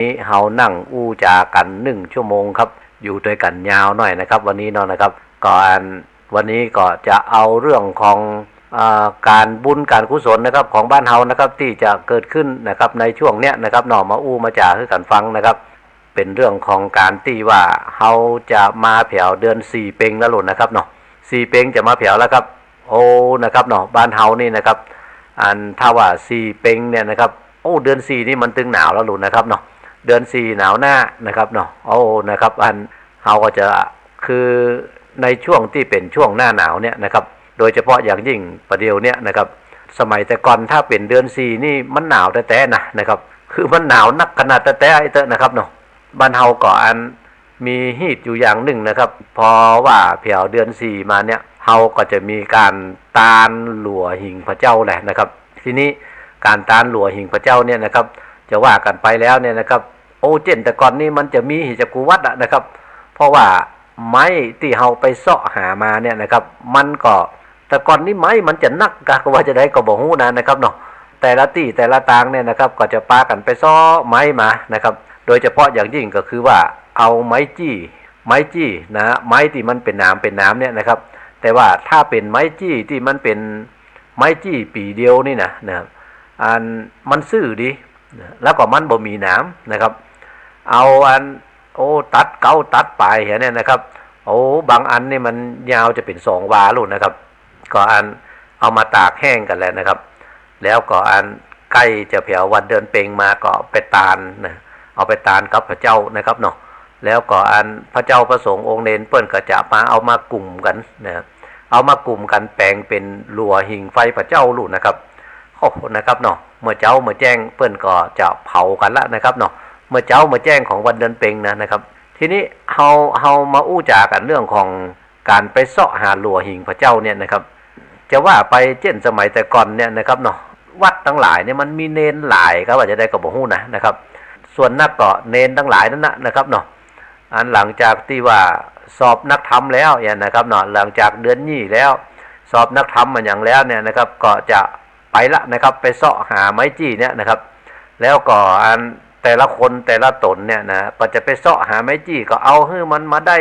นี้เฮานั่งอู้จากัน1 ชั่วโมงครับอยู่ด้วยกันยาวหน่อยนะครับวันนี้เนาะนะครับก่อนวันนี้ก็จะเอาเรื่องของการบุญการกุศลนะครับของบ้านเฮานะครับที่จะเกิดขึ้นนะครับในช่วงเนี้ยนะครับเนาะมาอู้มาจาให้กันฟังนะครับเป็นเรื่องของการที่ว่าเฮาจะมาแผ่วเดือน4เพ็งแล้วหล่นนะครับเนาะ4เพ็งจะมาแผ่วแล้วครับโอ้นะครับเนาะบ้านเฮานี่นะครับถ้าว่า4เพ็งเนี่ยนะครับโอ้เดือน4นี่มันตึงหนาวแล้วหล่นนะครับเนาะเดือน4หนาวหน้านะครับเนาะโอ้นะครับเฮาก็จะคือในช่วงที่เป็นช่วงหน้าหนาวเนี่ยนะครับโดยเฉพาะอย่างยิ่งประเดี๋ยวเนี่ยนะครับสมัยแต่ก่อนถ้าเป็นเดือน4นี่มันหนาวแต่นะครับคือมันหนาวนักขนาดแต่ไอ้เตอะนะครับเนาะบ้านเฮาก็มีฮีตอยู่อย่างหนึ่งนะครับพอว่าแผ่วเดือน4มาเนี่ยเฮาก็จะมีการตาลหลัวหิ่งพระเจ้าแหละนะครับทีนี้การตาลหลัวหิ่งพระเจ้าเนี่ยนะครับจะว่ากันไปแล้วเนี่ยนะครับโอ้เจนแต่ก่อนนี้มันจะมีหิจกูวัดนะครับเพราะว่าไม้ที่เฮาไปเสาะหามาเนี่ยนะครับมันก็แต่ก่อนนี้ไม้มันจะนักก็ว่าจะได้ก็บอกฮู้นะครับเนาะแต่ละที่แต่ละตางเนี่ยนะครับก็จะปากันไปเสาะไม้มานะครับโดยเฉพาะอย่างยิ่งก็คือว่าเอาไม้จี้นะไม้ที่มันเป็นน้ำเนี่ยนะครับแต่ว่าถ้าเป็นไม้จี้ที่มันเป็นไม้จี้ปีเดียวนี่นะครับมันซื่อดีแล้วก็มันบ่มีน้ำนะครับเอาโอ้ตัดเก้าตัดปลายเนี่ยนะครับโอ้บางอันนี่มันยาวจะเป็น2 วาลูกนะครับก็เอามาตากแห้งกันแล้วนะครับแล้วก็ใกล้จะแผ่ววันเดือนเพ็งมาก็ไปตาลนะเอาไปตาลกับพระเจ้านะครับเนาะแล้วก็พระเจ้าประสงค์องค์เนนเปิ้นก็จะมาเอามากลุ่มกันนะเอามากลุ่มกันแปลงเป็นหลัวหิ่งไฟพระเจ้าลูกนะครับโอ้นะครับเนาะเมื่อแจ้งเปิ้นก็จะเผากันละนะครับเนาะเมื่อแจ้งของวันเดือนเพ็งนะครับทีนี้เฮามาอู้จากันเรื่องของการไปเสาะหาหลัวหิ่งพระเจ้าเนี่ยนะครับจะว่าไปเช่นสมัยแต่ก่อนเนี่ยนะครับเนาะวัดทั้งหลายเนี่ยมันมีเนนหลายครับว่าจะได้ก็บ่ฮู้นะครับส่วนนักก็เนนทั้งหลายนั่นนะครับเนาะหลังจากที่ว่าสอบนักธรรมแล้วอย่างนะครับเนาะหลังจากเดือนนี้แล้วสอบนักธรรมมันอย่างแล้วเนี่ยนะครับก็จะไปละนะครับไปเสาะหาไม้จี้เนี่ยนะครับแล้วก็แต่ละคนแต่ละตนเนี่ยนะก็จะไปเสาะหาไม้จี้ก็เอาให้มันมาได้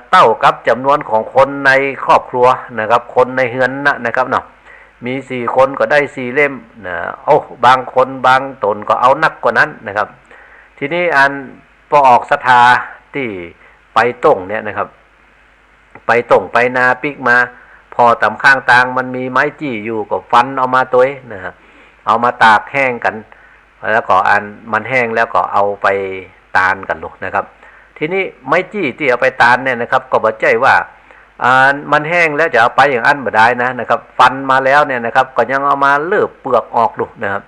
เต้ากับจำนวนของคนในครอบครัวนะครับคนในเฮือนนะครับเนาะมี4 คนก็ได้4 เล่มนะโอ้บางคนบางตนก็เอานักกว่านั้นนะครับทีนี้พอออกศรัทธาที่ไปต้งเนี่ยนะครับไปต้งไปนาปิกมาพอตำข้างตางมันมีไม้จี้อยู่ก็ฟันเอามาตัวนะครับเอามาตากแห้งกันแล้วก็มันแห้งแล้วก็เอาไปตาลกันลูกนะครับทีนี้ไม้จี้ที่เอาไปตาลเนี่ยนะครับก็บ่ใจว่ามันแห้งแล้วจะเอาไปอย่างบ่ได้นะครับฟันมาแล้วเนี่ยนะครับก็ยังเอามาเลิบเปลือกออกลูกนะครับ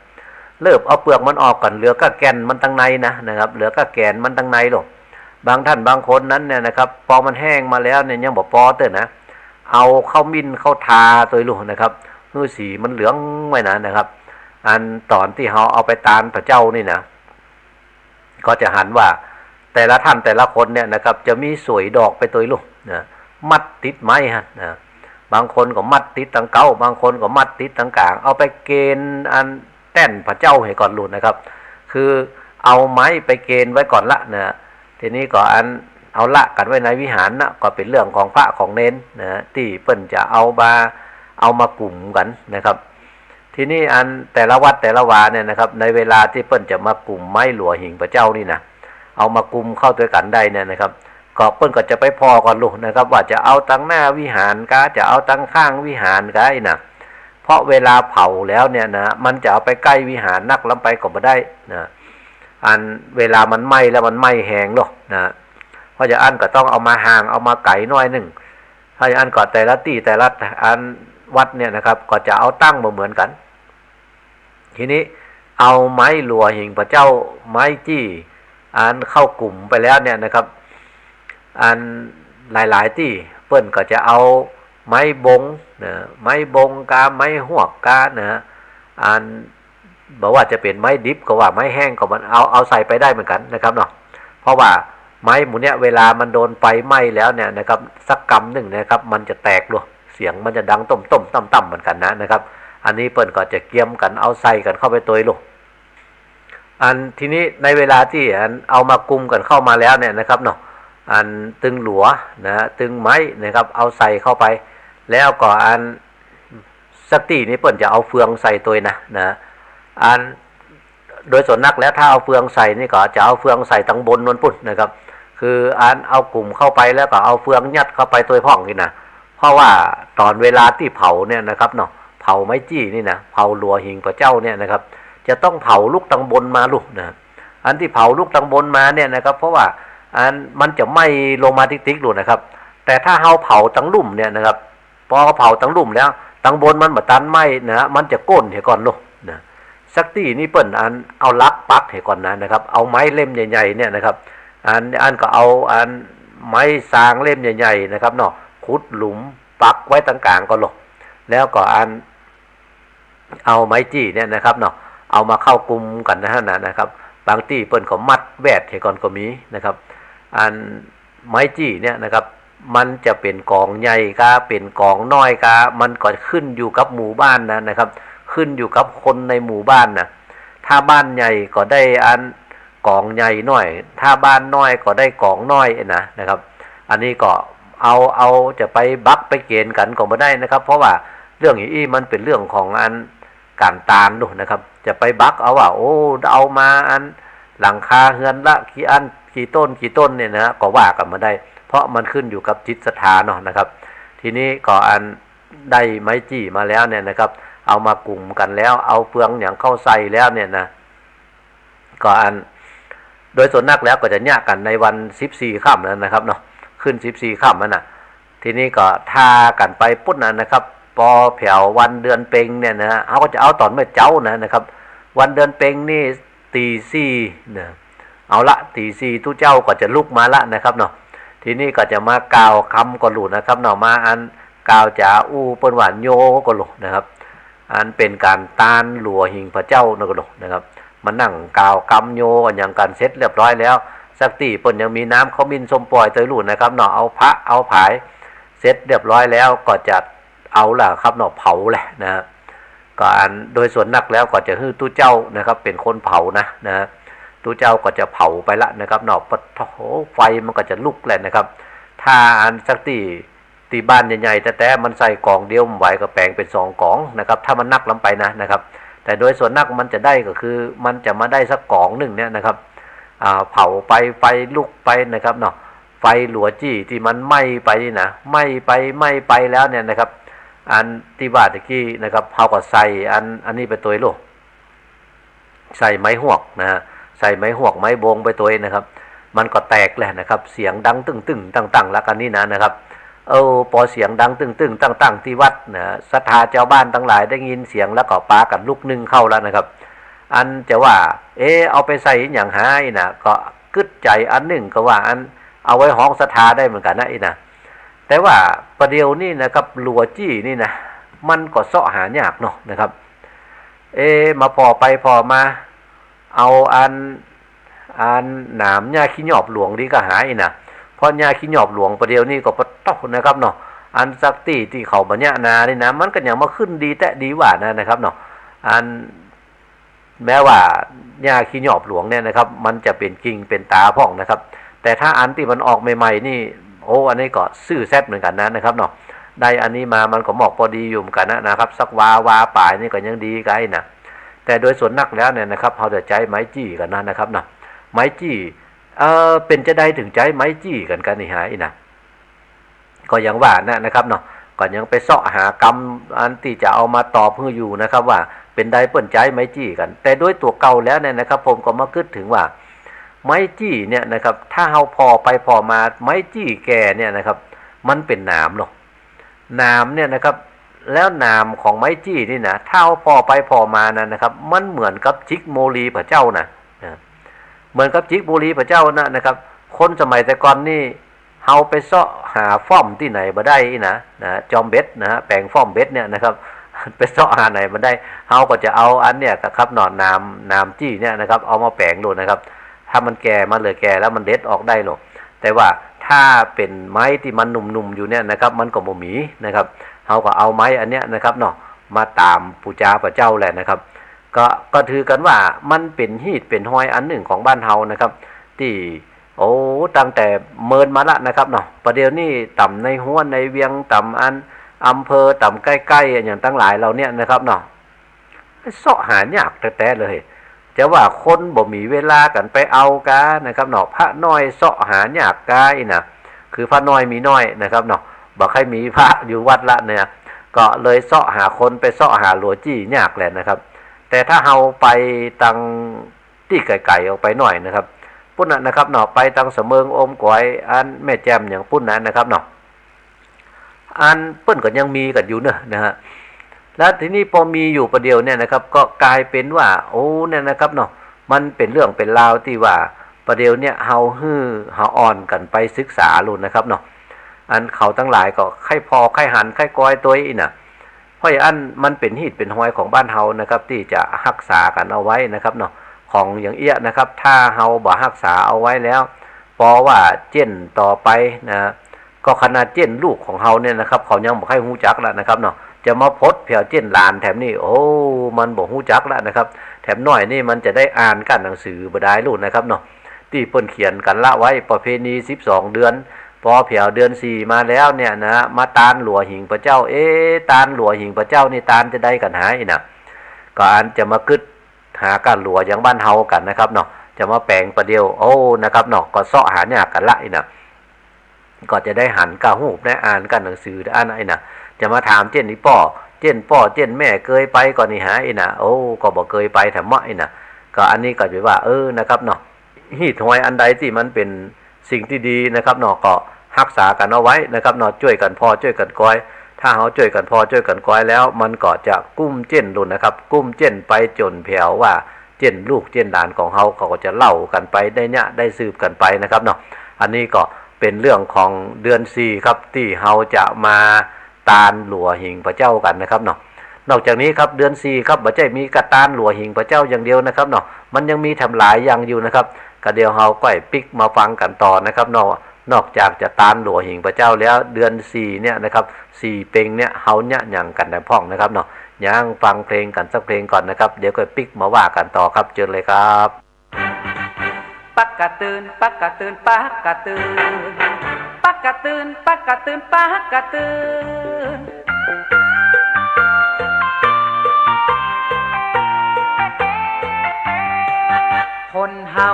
เลิบเอาเปลือกมันออกก่อนเหลือก็แก่นมันตั้งในนะครับเหลือก็แก่นมันตั้งในลูกบางท่านบางคนนั้นเนี่ยนะครับพอมันแห้งมาแล้วเนี่ยยังบ่พอเต้นะเอาเข้ามิ้นเข้าทาตัวลูกนะครับคือสีมันเหลืองไว้นะครับตอนที่เขาเอาไปตาลพระเจ้านี่นะก็จะหันว่าแต่ละท่านแต่ละคนเนี่ยนะครับจะมีสวยดอกไปตัวลูกนะมัดติดไม้นะบางคนก็มัดติดตั้งเก้าบางคนก็มัดติดตั้งกลางเอาไปเกณฑ์แต้นพระเจ้าให้ก่อนลูกนะครับคือเอาไม้ไปเกณฑ์ไว้ก่อนละนะทีนี้ก็เอาละกันไว้ในวิหารนะก็เป็นเรื่องของพระของเน้นนะที่เปิ้นจะเอามากลุ่มกันนะครับทีนี้แต่ละวัดแต่ละวาเนี่ยนะครับในเวลาที่เปิ้นจะมากลุ่มไม้หลัวหิ่งพระเจ้านี่นะเอามากลุ่มเข้าด้วยกันได้เนี่ยนะครับก็เปิ้นก็จะไปพอก่อนลูกนะครับว่าจะเอาตั้งหน้าวิหารกะจะเอาตั้งข้างวิหารกะนะเพราะเวลาเผาแล้วเนี่ยนะมันจะเอาไปใกล้วิหารนักล้ำไปก็ไม่ได้นะเวลามันไหม้แล้วมันไหม้แห้งหรอกนะเพราะจะก็ต้องเอามาห่างเอามาไก่น้อยหนึ่งถ้าก็แต่ละที่แต่ละวัดเนี่ยนะครับก็จะเอาตั้งมาเหมือนกันทีนี้เอาไม้หลัวหิ่งพระเจ้าไม้จี้เข้ากลุ่มไปแล้วเนี่ยนะครับหลายที่เปิ้นก็จะเอาไม้บงนะไม้บงกาไม้หวกกานะบอกว่าจะเป็นไม้ดิบก็ว่าไม้แห้งก็มันเอาใส่ไปได้เหมือนกันนะครับเนาะเพราะว่าไม้หมูเนี่ยเวลามันโดนไฟไหม้แล้วเนี่ยนะครับสักกำหนึ่งนะครับมันจะแตกเลยเสียงมันจะดังต้มต่ำเหมือนกันนะครับอันนี้เปิ้นก็จะเกี่ยมกันเอาใส่กันเข้าไปตัวลูก ทีนี้ในเวลาที่เอามากุมกันเข้ามาแล้วเนี่ยนะครับเนาะตึงหลัวนะตึงไม้นะครับเอาใส่เข้าไปแล้วก็สักตีนี้เปิ่นจะเอาเฟืองใส่ตัวนะโดยส่วนนักแล้วถ้าเอาเฟืองใส่นี่ก็จะเอาเฟืองใส่ตั้งบนนวลปุ่นนะครับคือเอากลุ่มเข้าไปแล้วก็เอาเฟืองยัดเข้าไปตัวพ่องนี่นะเพราะว่าตอนเวลาที่เผาเนี่ยนะครับเนาะเผาไม้จี้นี่นะเผาหลัวหิงพระเจ้าเนี่ยนะครับจะต้องเผาลูกตังบนมาลูกนะที่เผาลูกตังบนมาเนี่ยนะครับเพราะว่ามันจะไม่ลงมาติ๊กๆหลุดนะครับแต่ถ้าเฮาเผาตังลุ่มเนี่ยนะครับพอเผาตังลุ่มแล้วตังบนมันมาตันไหมนะมันจะก้นเหก่อนลูกนะสักตีนี่เปิ้นเอาลักปักเหก่อนนะครับเอาไม้เล่มใหญ่ๆเนี่ยนะครับก็เอาไม้สางเล่มใหญ่ๆนะครับเนาะขุดหลุมปักไว้ตรงกลางก็หลกแล้วก็เอาไม้จี้เนี่ยนะครับเนาะเอามาเข้ากลุ่มกันนะครับบางที่เปิ้นก็มัดแวดให้ก่อนก็มีนะครับไม้จี้เนี่ยนะครับมันจะเป็นกองใหญ่กาเป็นกองน้อยกามันก็ขึ้นอยู่กับหมู่บ้านนะครับขึ้นอยู่กับคนในหมู่บ้านนะถ้าบ้านใหญ่ก็ได้กองใหญ่น้อยถ้าบ้านน้อยก็ได้กองน้อยนะครับอันนี้ก็เอาจะไปบักไปเกณฑ์กันก็ไม่ได้นะครับเพราะว่าเรื่องนี้มันเป็นเรื่องของการตานดูนะครับจะไปบักเอาว่าโอ้เอามาหลังคาเฮือนละกี่ต้นเนี่ยนะก็ว่ากันมาได้เพราะมันขึ้นอยู่กับจิตศรัทธาเนาะนะครับทีนี้ก็ได้ไม้จี้มาแล้วเนี่ยนะครับเอามากลุ่มกันแล้วเอาเฟืองอย่างเข้าใส่แล้วเนี่ยนะก็โดยส่วนนักแล้วก็จะแยกกันในวัน14ค่ำนะครับเนาะขึ้น14ค่ำนั่นน่ะทีนี้ก็ทากันไปปุ๊บนะครับพอแผ่ววันเดือนเพ็งเนี่ยนะเขาก็จะเอาตอนเมื่อเจ้านะครับวันเดือนเพ็งนี่ตีสี่นะเอาละตีสี่ทุเจ้าก็จะลุกมาละนะครับเนาะทีนี้ก็จะมากล่าวคำก็หลุดนะครับเนาะมากล่าวจ่าอู้เปิ้นหวานโยก็หลุดนะครับเป็นการตานหลัวหิงพระเจ้านะก็หลุดนะครับมานั่งกล่าวคำโยกันอย่างการเสร็จเรียบร้อยแล้วสักตีเปิ้นยังมีน้ำเขามินส้มปล่อยเตยหลุดนะครับเนาะเอาพระเอาผายเสร็จเรียบร้อยแล้วก็จะเอาล่ะครับเนาะเผาแหละนะก็โดยส่วนนักแล้วก็จะฮื้อตู้เจ้านะครับเป็นคนเผานะตู้เจ้าก็จะเผาไปละนะครับเนาะปะโถไฟมันก็จะลุกแหละนะครับถ้าสักตีบ้านใหญ่ๆแต่มันใส่กองเดียวไหวก็แปลงเป็น2กองนะครับถ้ามันนักล้ำไปนะครับแต่โดยส่วนนักมันจะได้ก็คือมันจะมาได้สักกองหนึ่งเนี่ยนะครับเผาไปไฟลุกไปนะครับเนาะไฟหลัวจี้ที่มันไหม้ไปนี่นะไหม้ไปแล้วเนี่ยนะครับที่บ้านตะกี้นะครับเผาก็ใส่อันนี้ไปตัวลูกใส่ไม้หวกนะฮะใส่ไม้หวกไม้บงไปตัวนะครับมันก็แตกแหละนะครับเสียงดังตึ้งตั้งแล้วกันนี่นะครับพอเสียงดังตึ้งตั้งที่วัดนะศรัทธาเจ้าบ้านทั้งหลายได้ยินเสียงแล้วก็ปากันลุกนึ่งเข้าแล้วนะครับจะว่าเอาไปใส่อย่างหายนะก็กึดใจหนึ่งก็ว่าเอาไว้ห้องศรัทธาได้เหมือนกันนะแต่ว่าประเดี๋ยวนี่นะครับหลัวจี้นี่นะมันก็เสาะหายากเนาะนะครับมาพอไปพอมาเอาหนามหญ้าขี้หยอบหลวงนี่ก็หายนะเพราะหญ้าขี้หยอบหลวงประเดี๋ยวนี่ก็ปะตอกนะครับเนาะสักที่เขาบัญญัตินานี่นะมันก็ยังมาขึ้นดีแต่ดีว่านะครับเนาะแม้ว่าหญ้าขี้หยอบหลวงเนี่ยนะครับมันจะเป็นกิ่งเป็นตาพ่องนะครับแต่ถ้าที่มันออกใหม่ๆนี่อันนี้ก็ซื่อแซ่บเหมือนกันนะครับเนาะได้อันนี้มามันก็เหมาะพอดีอยู่เหมือนกันนะครับสักวาป่ายนี่ก็ยังดีกันนะแต่โดยส่วนนักแล้วเนี่ยนะครับเขาจะใจไม้จี้กันนะครับเนาะไม้จี้เป็นจะได้ถึงใจไม้จี้กันนี่หายนะก็ยังว่านะครับเนาะก็ยังไปเสาะหากรรมที่จะเอามาตอบเพื่ออยู่นะครับว่าเป็นได้เปิ่นใจไม้จี้กันแต่ด้วยตัวเก่าแล้วเนี่ยนะครับผมก็มาคิดถึงว่าไม้จี้เนี่ยนะครับถ้าเฮาพอมาไม้จี้แก่เนี่ยนะครับมันเป็นหนามหรอกหนามเนี่ยนะครับแล้วหนามของไม้จี้นี่นะถ้าเฮาพอมานะครับมันเหมือนกับจิกโมลีพระเจ้านะเหมือนกับจิกโมลีพระเจ้านะครับคนสมัยแต่ก่อนนี่เฮาไปเสาะหาฟ้อมที่ไหนมาได้นะจอมเบ็ดนะแปลงฟ้อมเบ็ดเนี่ยนะครับไปเสาะหาไหนมาได้เฮาก็จะเอาเนี่ยครับหนอนหนามจี้เนี่ยนะครับเอามาแปลงดูนะครับถ้ามันแก่มาเลยแก่แล้วมันเด็ดออกได้หรอกแต่ว่าถ้าเป็นไม้ที่มันหนุ่มๆอยู่เนี่ยนะครับมันก็บ่มีนะครับเขาก็เอาไม้อันเนี้ยนะครับเนาะมาตามปูจาพระเจ้าแหละนะครับ ก็ถือกันว่ามันเป็นฮีตเป็นห้อยอันหนึ่งของบ้านเฮานะครับที่โอ้ตั้งแต่เมินมาละนะครับเนาะประเดี๋ยวนี้ต่ำในห้วนในเวียงต่ำอันอำเภอต่ำใกล้ๆอย่างตั้งหลายเราเนี่ยนะครับเนาะเสาะหายากแต่เลยจะว่าคนบ่มีเวลากันไปเอากานะครับเนาะพระน้อยเสาะหายากกายนะคือพระน้อยมีน้อยนะครับเนาะบ่ใครมีพระอยู่วัดละเนี่ยก็เลยเสาะหาคนไปเสาะหาหลวงจี้ยากแหละนะครับแต่ถ้าเราไปตังที่ไกลๆออกไปหน่อยนะครับปุ่นนะครับเนาะไปตังเสมิงอมก๋อยอันแม่แจ่มอย่างปุ่นนั้นนะครับเนาะอันเปิ้นก็ยังมีกันอยู่เนอะนะฮะแล้วทีนี้พอมีอยู่ประเดียวเนี่ยนะครับก็กลายเป็นว่าโอ้เนี่ยนะครับเนาะมันเป็นเรื่องเป็นราวที่ว่าประเดียวเนี่ยเฮาอ่อนกันไปศึกษาลุนนะครับเนาะอันเขาทั้งหลายก็ไข้พอไข้หันไข้ก้อยตัวอีน่ะเพราะอันมันเป็นหิดเป็นห้อยของบ้านเฮานะครับที่จะรักษากันเอาไว้นะครับเนาะของอย่างเอี้ยนะครับถ้าเฮาบ่รักษาเอาไว้แล้วเพราะว่าเจ้นต่อไปนะก็ขนาดเจ้นลูกของเฮาเนี่ยนะครับเขายังบ่ให้ฮู้จักแล้วนะครับเนาะจะมาพดเพียวเจ้นหลานแถมนี่โอ้มันบ่ฮู้จักแล้วนะครับแถมน้อยนี่มันจะได้อ่านกันหนังสือบ่ได้ลูกนะครับเนาะที่เปิ้นเขียนกันละไว้ประเพณี12เดือนพอเพียวเดือน4มาแล้วเนี่ยนะมาตานหลัวหิงพระเจ้าตานหลัวหิงพระเจ้านี่ตานจะได้กันหาอีน่ะก็อันจะมากึดหาการหลัวอย่างบ้านเฮากันนะครับเนาะจะมาแปลงประเดียวโอ้นะครับเนาะก็เสาะหาเนี่ยกันละอีน่ะก็จะได้หันกะฮู้ได้อ่านกันหนังสือได้อ่านอีน่ะจะมาถามเจ้นนี่พ่อเจ้นแม่เคยไปก่อนนี่หาอีน่ะโอ้ก็บ่เคยไปแถมมะอีน่ะก็อันนี้ก็จะว่านะครับเนาะฮีดหอยอันใดที่มันเป็นสิ่งที่ดีนะครับเนาะก็รักษากันเอาไว้นะครับเนาะช่วยกันพอช่วยกันก้อยถ้าเฮาช่วยกันพอช่วยกันก้อยแล้วมันก็จะกุ้มเจ้นลุนนะครับกุ้มเจ้นไปจนแผ่วว่าเจ้นลูกเจ้นหลานของเฮาเขาก็จะเล่ากันไปได้เนี่ยได้สืบกันไปนะครับเนาะอันนี้ก็เป็นเรื่องของเดือน4ครับที่เฮาจะมาตานหลัวหิงพระเจ้ากันนะครับเนาะนอกจากนี้ครับเดือน4ครับบ่ใช่มีกระตานหลัวหิงพระเจ้าอย่างเดียวนะครับเนาะมันยังมีทำหลายอย่างอยู่นะครับก็เดี๋ยวเฮาก็ปิกมาฟังกันต่อนะครับเนาะนอกจากจะตานหลัวหิงพระเจ้าแล้วเดือน4เนี่ยนะครับ4เป็งเนี่ยเฮาเนี่ยหยังกันแต่พ้องนะครับเนาะยังฟังเพลงกันสักเพลงก่อนนะครับเดี๋ยวก็ปิกมาว่ากันต่อครับเชิญเลยครับปักกะตื่นปักกะตื่นปักกะตื่นปักกะตื่นปักกะตื่นปักกะตื่นคนเฮา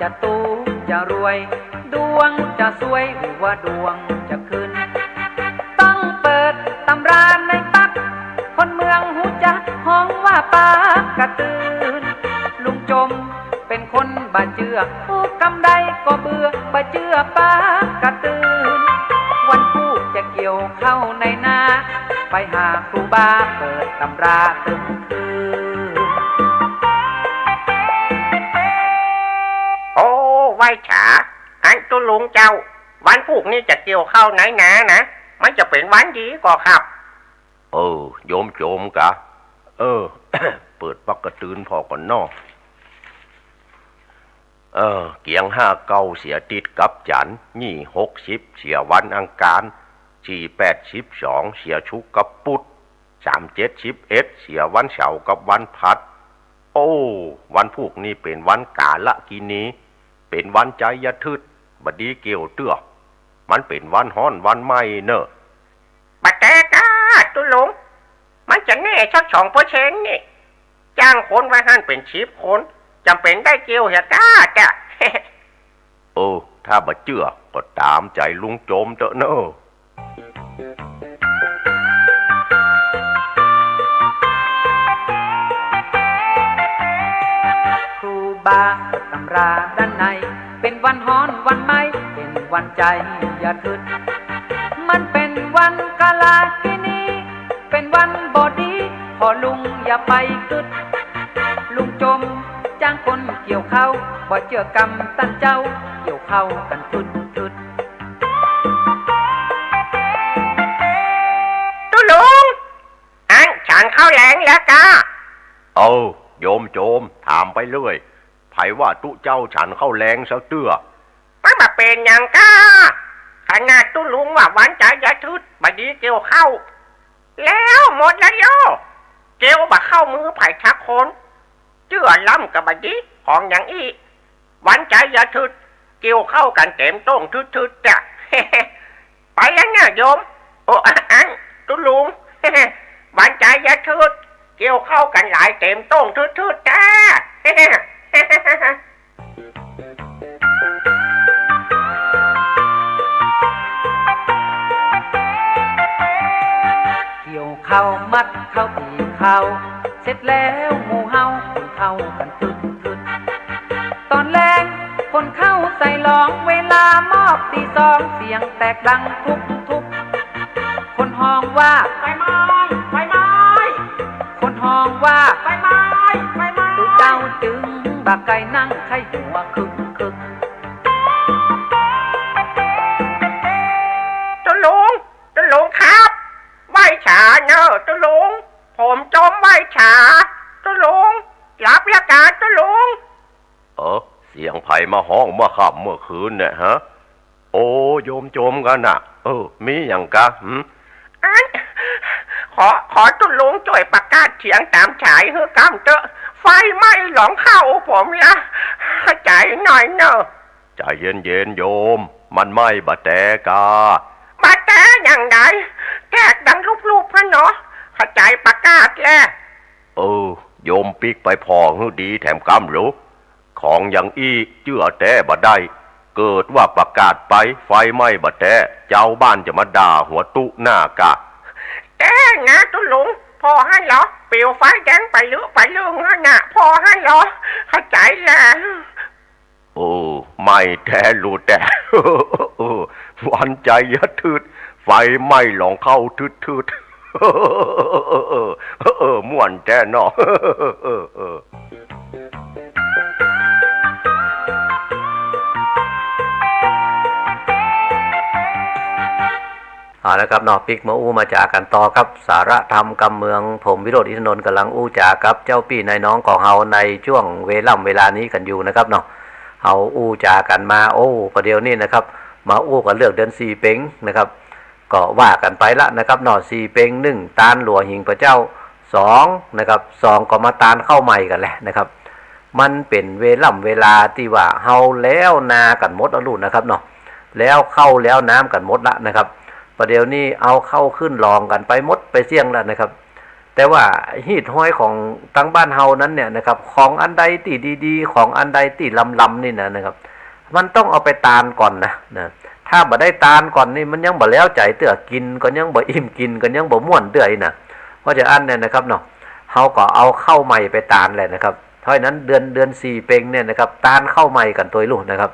จะตู้จะรวยดวงจะสวยหรือว่าดวงจะขึ้นต้องเปิดตำราในปักคนเมืองหูจักห้องว่าปักกะตื่นลุงจมเป็นคนบ่เชื่อผู้กำใดก็เบื่อบ่เชื่อปักกะตื่นวันผู้จะเกี่ยวเข้าในนาไปหาครูบาเปิดตำราตึงคืนโอ้ไว้ฉาอันตุลุงเจ้าวันพวกนี้จะเกี่ยวเข้าไหนนะมันจะเป็นวันดีก็ครับโยมโจมกะเปิดปักกระตือนพอก่อนนอเกียง59เสียติดกับจันนี่60เสียวันอังคาร482เสียชุกกับปุด371เสียวันเสาร์กับวันพัดโอ้วันพวกนี้เป็นวันกาละกินีเป็นวันใจยทึดบดีเกี่ยวเตื้อมันเป็นวันฮ้อนวันไหม้เนอะปะแกกาตุลุงมันจะแน่ชัก2%นี่จ้างคนไว้หั่นเป็น10คนจำเป็นได้เกี่ยวเหรอกาจ้ะ ถ้าบ่เชื่อก็ตามใจลุงโจมเถอะเนอะครูบาตำราด้านในเป็นวันฮ้อนวันไหม้เป็นวันใจอย่าทึดมันเป็นวันกาลากินีเป็นวันบอดีพอลุงอย่าไปกึดลุงจมจ้างคนเกี่ยวเข้าบ่เชื่อกรรมตั้นเจ้าเกี่ยวเข้ากันทึดตุลุงอันฉันเข้าแรงแล้วกาโยมโจมถามไปเรื่อยไผว่าตุเจ้าฉันเข้าแรงซะเตื้อมันมาเป็นอย่างกาขนาดตุลุงว่าวันใจยทึดบดีเกี่ยวเข้าแล้วหมดแล้วโยเกี่ยวบ่เข้ามือไผ่ทักคน เจือล้ำกับบดีของอย่างอีหวันใจอย่าทึดเกี่ยวเข้ากันเต็มต้งทึดๆจ้ะ ไปแล้วเนี่ยโยมโอ้อันตุลุง หวันใจอย่าทึดเกี่ยวเข้ากันหลายเต็มต้งทึดๆจ้า เกี่ยวเข้ามัดเข้าตีเข้าเสร็จแล้วหมู่เฮาคนเข้ากันพึดตอนแรกคนเข้าใส่ร้องเวลามอบตีสองเสียงแตกดังทุบคนห้องว่าไฟไหม้ไฟไหม้คนห้องว่าไฟไหม้ไฟไหม้เจ้าจึงบักไก่นั่งไข้หัวคึกตุลุงครับไหวฉาเนอะตุลุงผมจมไหวฉาตุลุงรับราชการตุลุง เสียงไผ่มาห้องเมื่อค่ำเมื่อคืนเนี่ยฮะโอ้โยมโจมกันน่ะมีอย่างกะอันขอตุลุงช่วยประกาศเสียงตามฉายเฮือกำเตอะไฟไหม้หลงเข้าผมละใจหน่อยเนอะใจเย็นโยมมันไหม้บะแตกาบะแตอย่างไรแตกดังรูปๆพะเนาะเข้าใจประกาศแล้วโยมปิกไปพอฮือดีแถมกำรู้ของอย่างอีเจื้อแต่บะได้เกิดว่าประกาศไปไฟไหม้บะแต่เจ้าบ้านจะมาด่าหัวตุหน้ากะแต่นะตุลุงพอให้เหรอเปลวไฟแดงไปเรื่องน่ะพอให้เหรอเข้าใจแล้วไม่แท้รู้แต่วันใจยะทืดไฟไหม้หลองเข้าทืดม่วนแท้เนาะเอาละครับนอกปิกมาอู้มาจากกันต่อครับสาระธรรมกำเมืองผมวิโรจน์อินทนนท์กำลังอู้จากครับเจ้าพี่นายน้องของเฮาในช่วงเวลานี้กันอยู่นะครับเนาะเฮาอู้จากกันมาประเดี๋ยวนี้นะครับมาอู้กันเรื่องเดือนสี่เป็งนะครับก็ว่ากันไปละนะครับเนาะสี่เป็ง1ตาลหลัวหิงพระเจ้า2นะครับ2ก็มาตาลเข้าใหม่กันแหละนะครับมันเป็นเวลาที่ว่าเฮาแล้วนากันหมดแล้วลูกนะครับเนาะแล้วเข้าแล้วน้ำกันหมดละนะครับประเดี๋ยวนี้เอาเข้าขึ้นลองกันไปหมดไปเสี่ยงแล้วนะครับแต่ว่าหีดห้อยของตั้งบ้านเฮานั้นเนี่ยนะครับของอันใดที่ดีๆของอันใดที่ลำนี่นะครับมันต้องเอาไปตาลก่อนนะถ้าบ่ได้ตาลก่อนนี่มันยังบ่แล้วใจเตื้อกินก็ยังบ่อิ่มกินก็ยังบ่ม่วนเตื้อนะเพราะฉะนั้นเนี่ยนะครับเนาะเฮาก็เอาเข้าใหม่ไปตาลแหละนะครับเพราะฉะนั้นเดือน4เป็งเนี่ยนะครับตาลเข้าใหม่กันตัวลูกนะครับ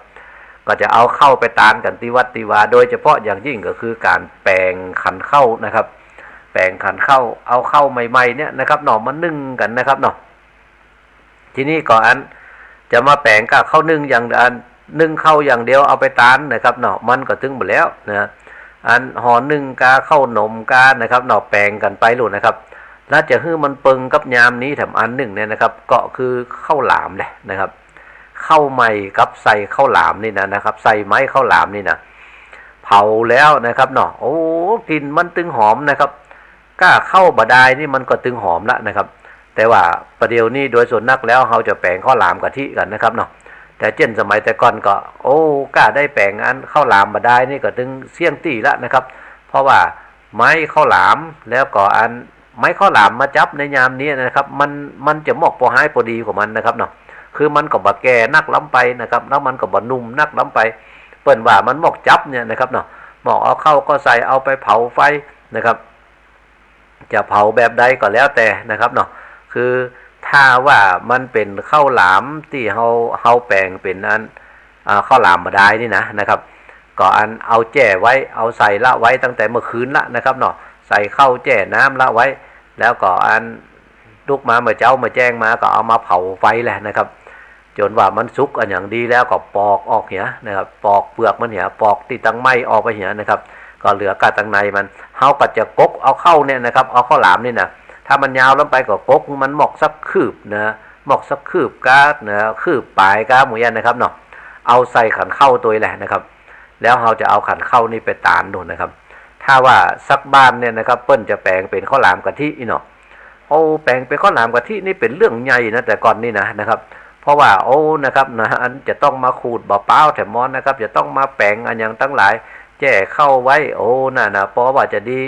ก็จะเอาเข้าไปตาลกันที่วัดติวาโดยเฉพาะอย่างยิ่งก็คือการแปลงขันเข้านะครับแปลงขันเข้าเอาเข้าใหม่ๆเนี่ยนะครับเนาะมานึ่งกันนะครับเนาะทีนี้ก่อนจะมาแปลงก็เข้านึ่งอย่างอันนึ่งเข้าอย่างเดียวเอาไปตาลนะครับเนาะมันก็ถึงหมดแล้วนะอันห่อนึ่งกาเข้าหนมกานะครับเนาะแปลงกันไปลูกนะครับแล้วจะให้มันเปิงกับยามนี้แถมอันหนึ่งเนี่ยนะครับก็คือข้าวหลามแหละนะครับข้าวใหม่กับใส่ข้าวหลามนี่นะครับใส่ไม้ข้าวหลามนี่นะเผาแล้วนะครับเนาะกลิ่นมันตึงหอมนะครับก้าเข้าบดายนี่มันก็ตึงหอมละนะครับแต่ว่าประเดี๋ยวนี้โดยส่วนนักแล้วเราจะแปลงข้าวหลามกะทิกันนะครับเนาะแต่เช่นสมัยแต่ก่อนก็ก้าได้แปลงอันข้าวหลามบดายนี่ก็ตึงเสี่ยงตีละนะครับเพราะว่าไม้ข้าวหลามแล้วก็อันไม้ข้าวหลามมาจับในยามนี้นะครับมันจะหมอกพอหายพอดีของมันนะครับเนาะคือมันก็บ่แก่นักล้ำไปนะครับแล้วมันก็บ่นุ่มนักล้ำไปเปิ้นว่ามันหมอกจับเนี่ยนะครับเนาะหมอกเอาเข้าก็ใส่เอาไปเผาไฟนะครับจะเผาแบบใดก็แล้วแต่นะครับเนาะคือถ้าว่ามันเป็นข้าวหลามที่เฮาแปลงเป็นอันข้าวหลามบดายนี่นะครับก็อันเอาแจ่ไว้เอาใส่ละไว้ตั้งแต่เมื่อคืนละนะครับเนาะใส่เข้าแจ่น้ำละไว้แล้วก็อันลูกมาเมื่อเจ้ามาแจ้งมาก็เอามาเผาไฟแหละนะครับจนว่ามันสุกอันอย่างดีแล้วก็ปอกออกเหี่ยนะครับปอกเปลือกมันเหี่ยปอกที่ตั้งไม้ออกไปเหี่ยนะครับก็เหลือกาตั้งในมันเฮาก็จะกกเอาเข้าเนี่ยนะครับเอาข้าวหลามนี่นะถ้ามันยาวลงไปก็กกมันหมอกสักคืบนะหมอกสักคืบกานะคืบปลายกาหมูยันนะครับเนาะเอาใส่ขันเข้าตัวแหละนะครับแล้วเราจะเอาขันเข้านี่ไปตาลดูนะครับถ้าว่าสักบ้านเนี่ยนะครับเปิ้นจะแปลงเป็นข้าวหลามกะทิเนาะ เอาแปลงเป็นข้าวหลามกะทินี่เป็นเรื่องใหญ่นะแต่ก่อนนี่นะครับเพราะว่าโอ้นะครับนะอันจะต้องมาขูดเปล่าแถมมอนนะครับจะต้องมาแปลงอันอย่างตั้งหลายแจ้เข้าไว้โอ้นะเพราะว่าจะดี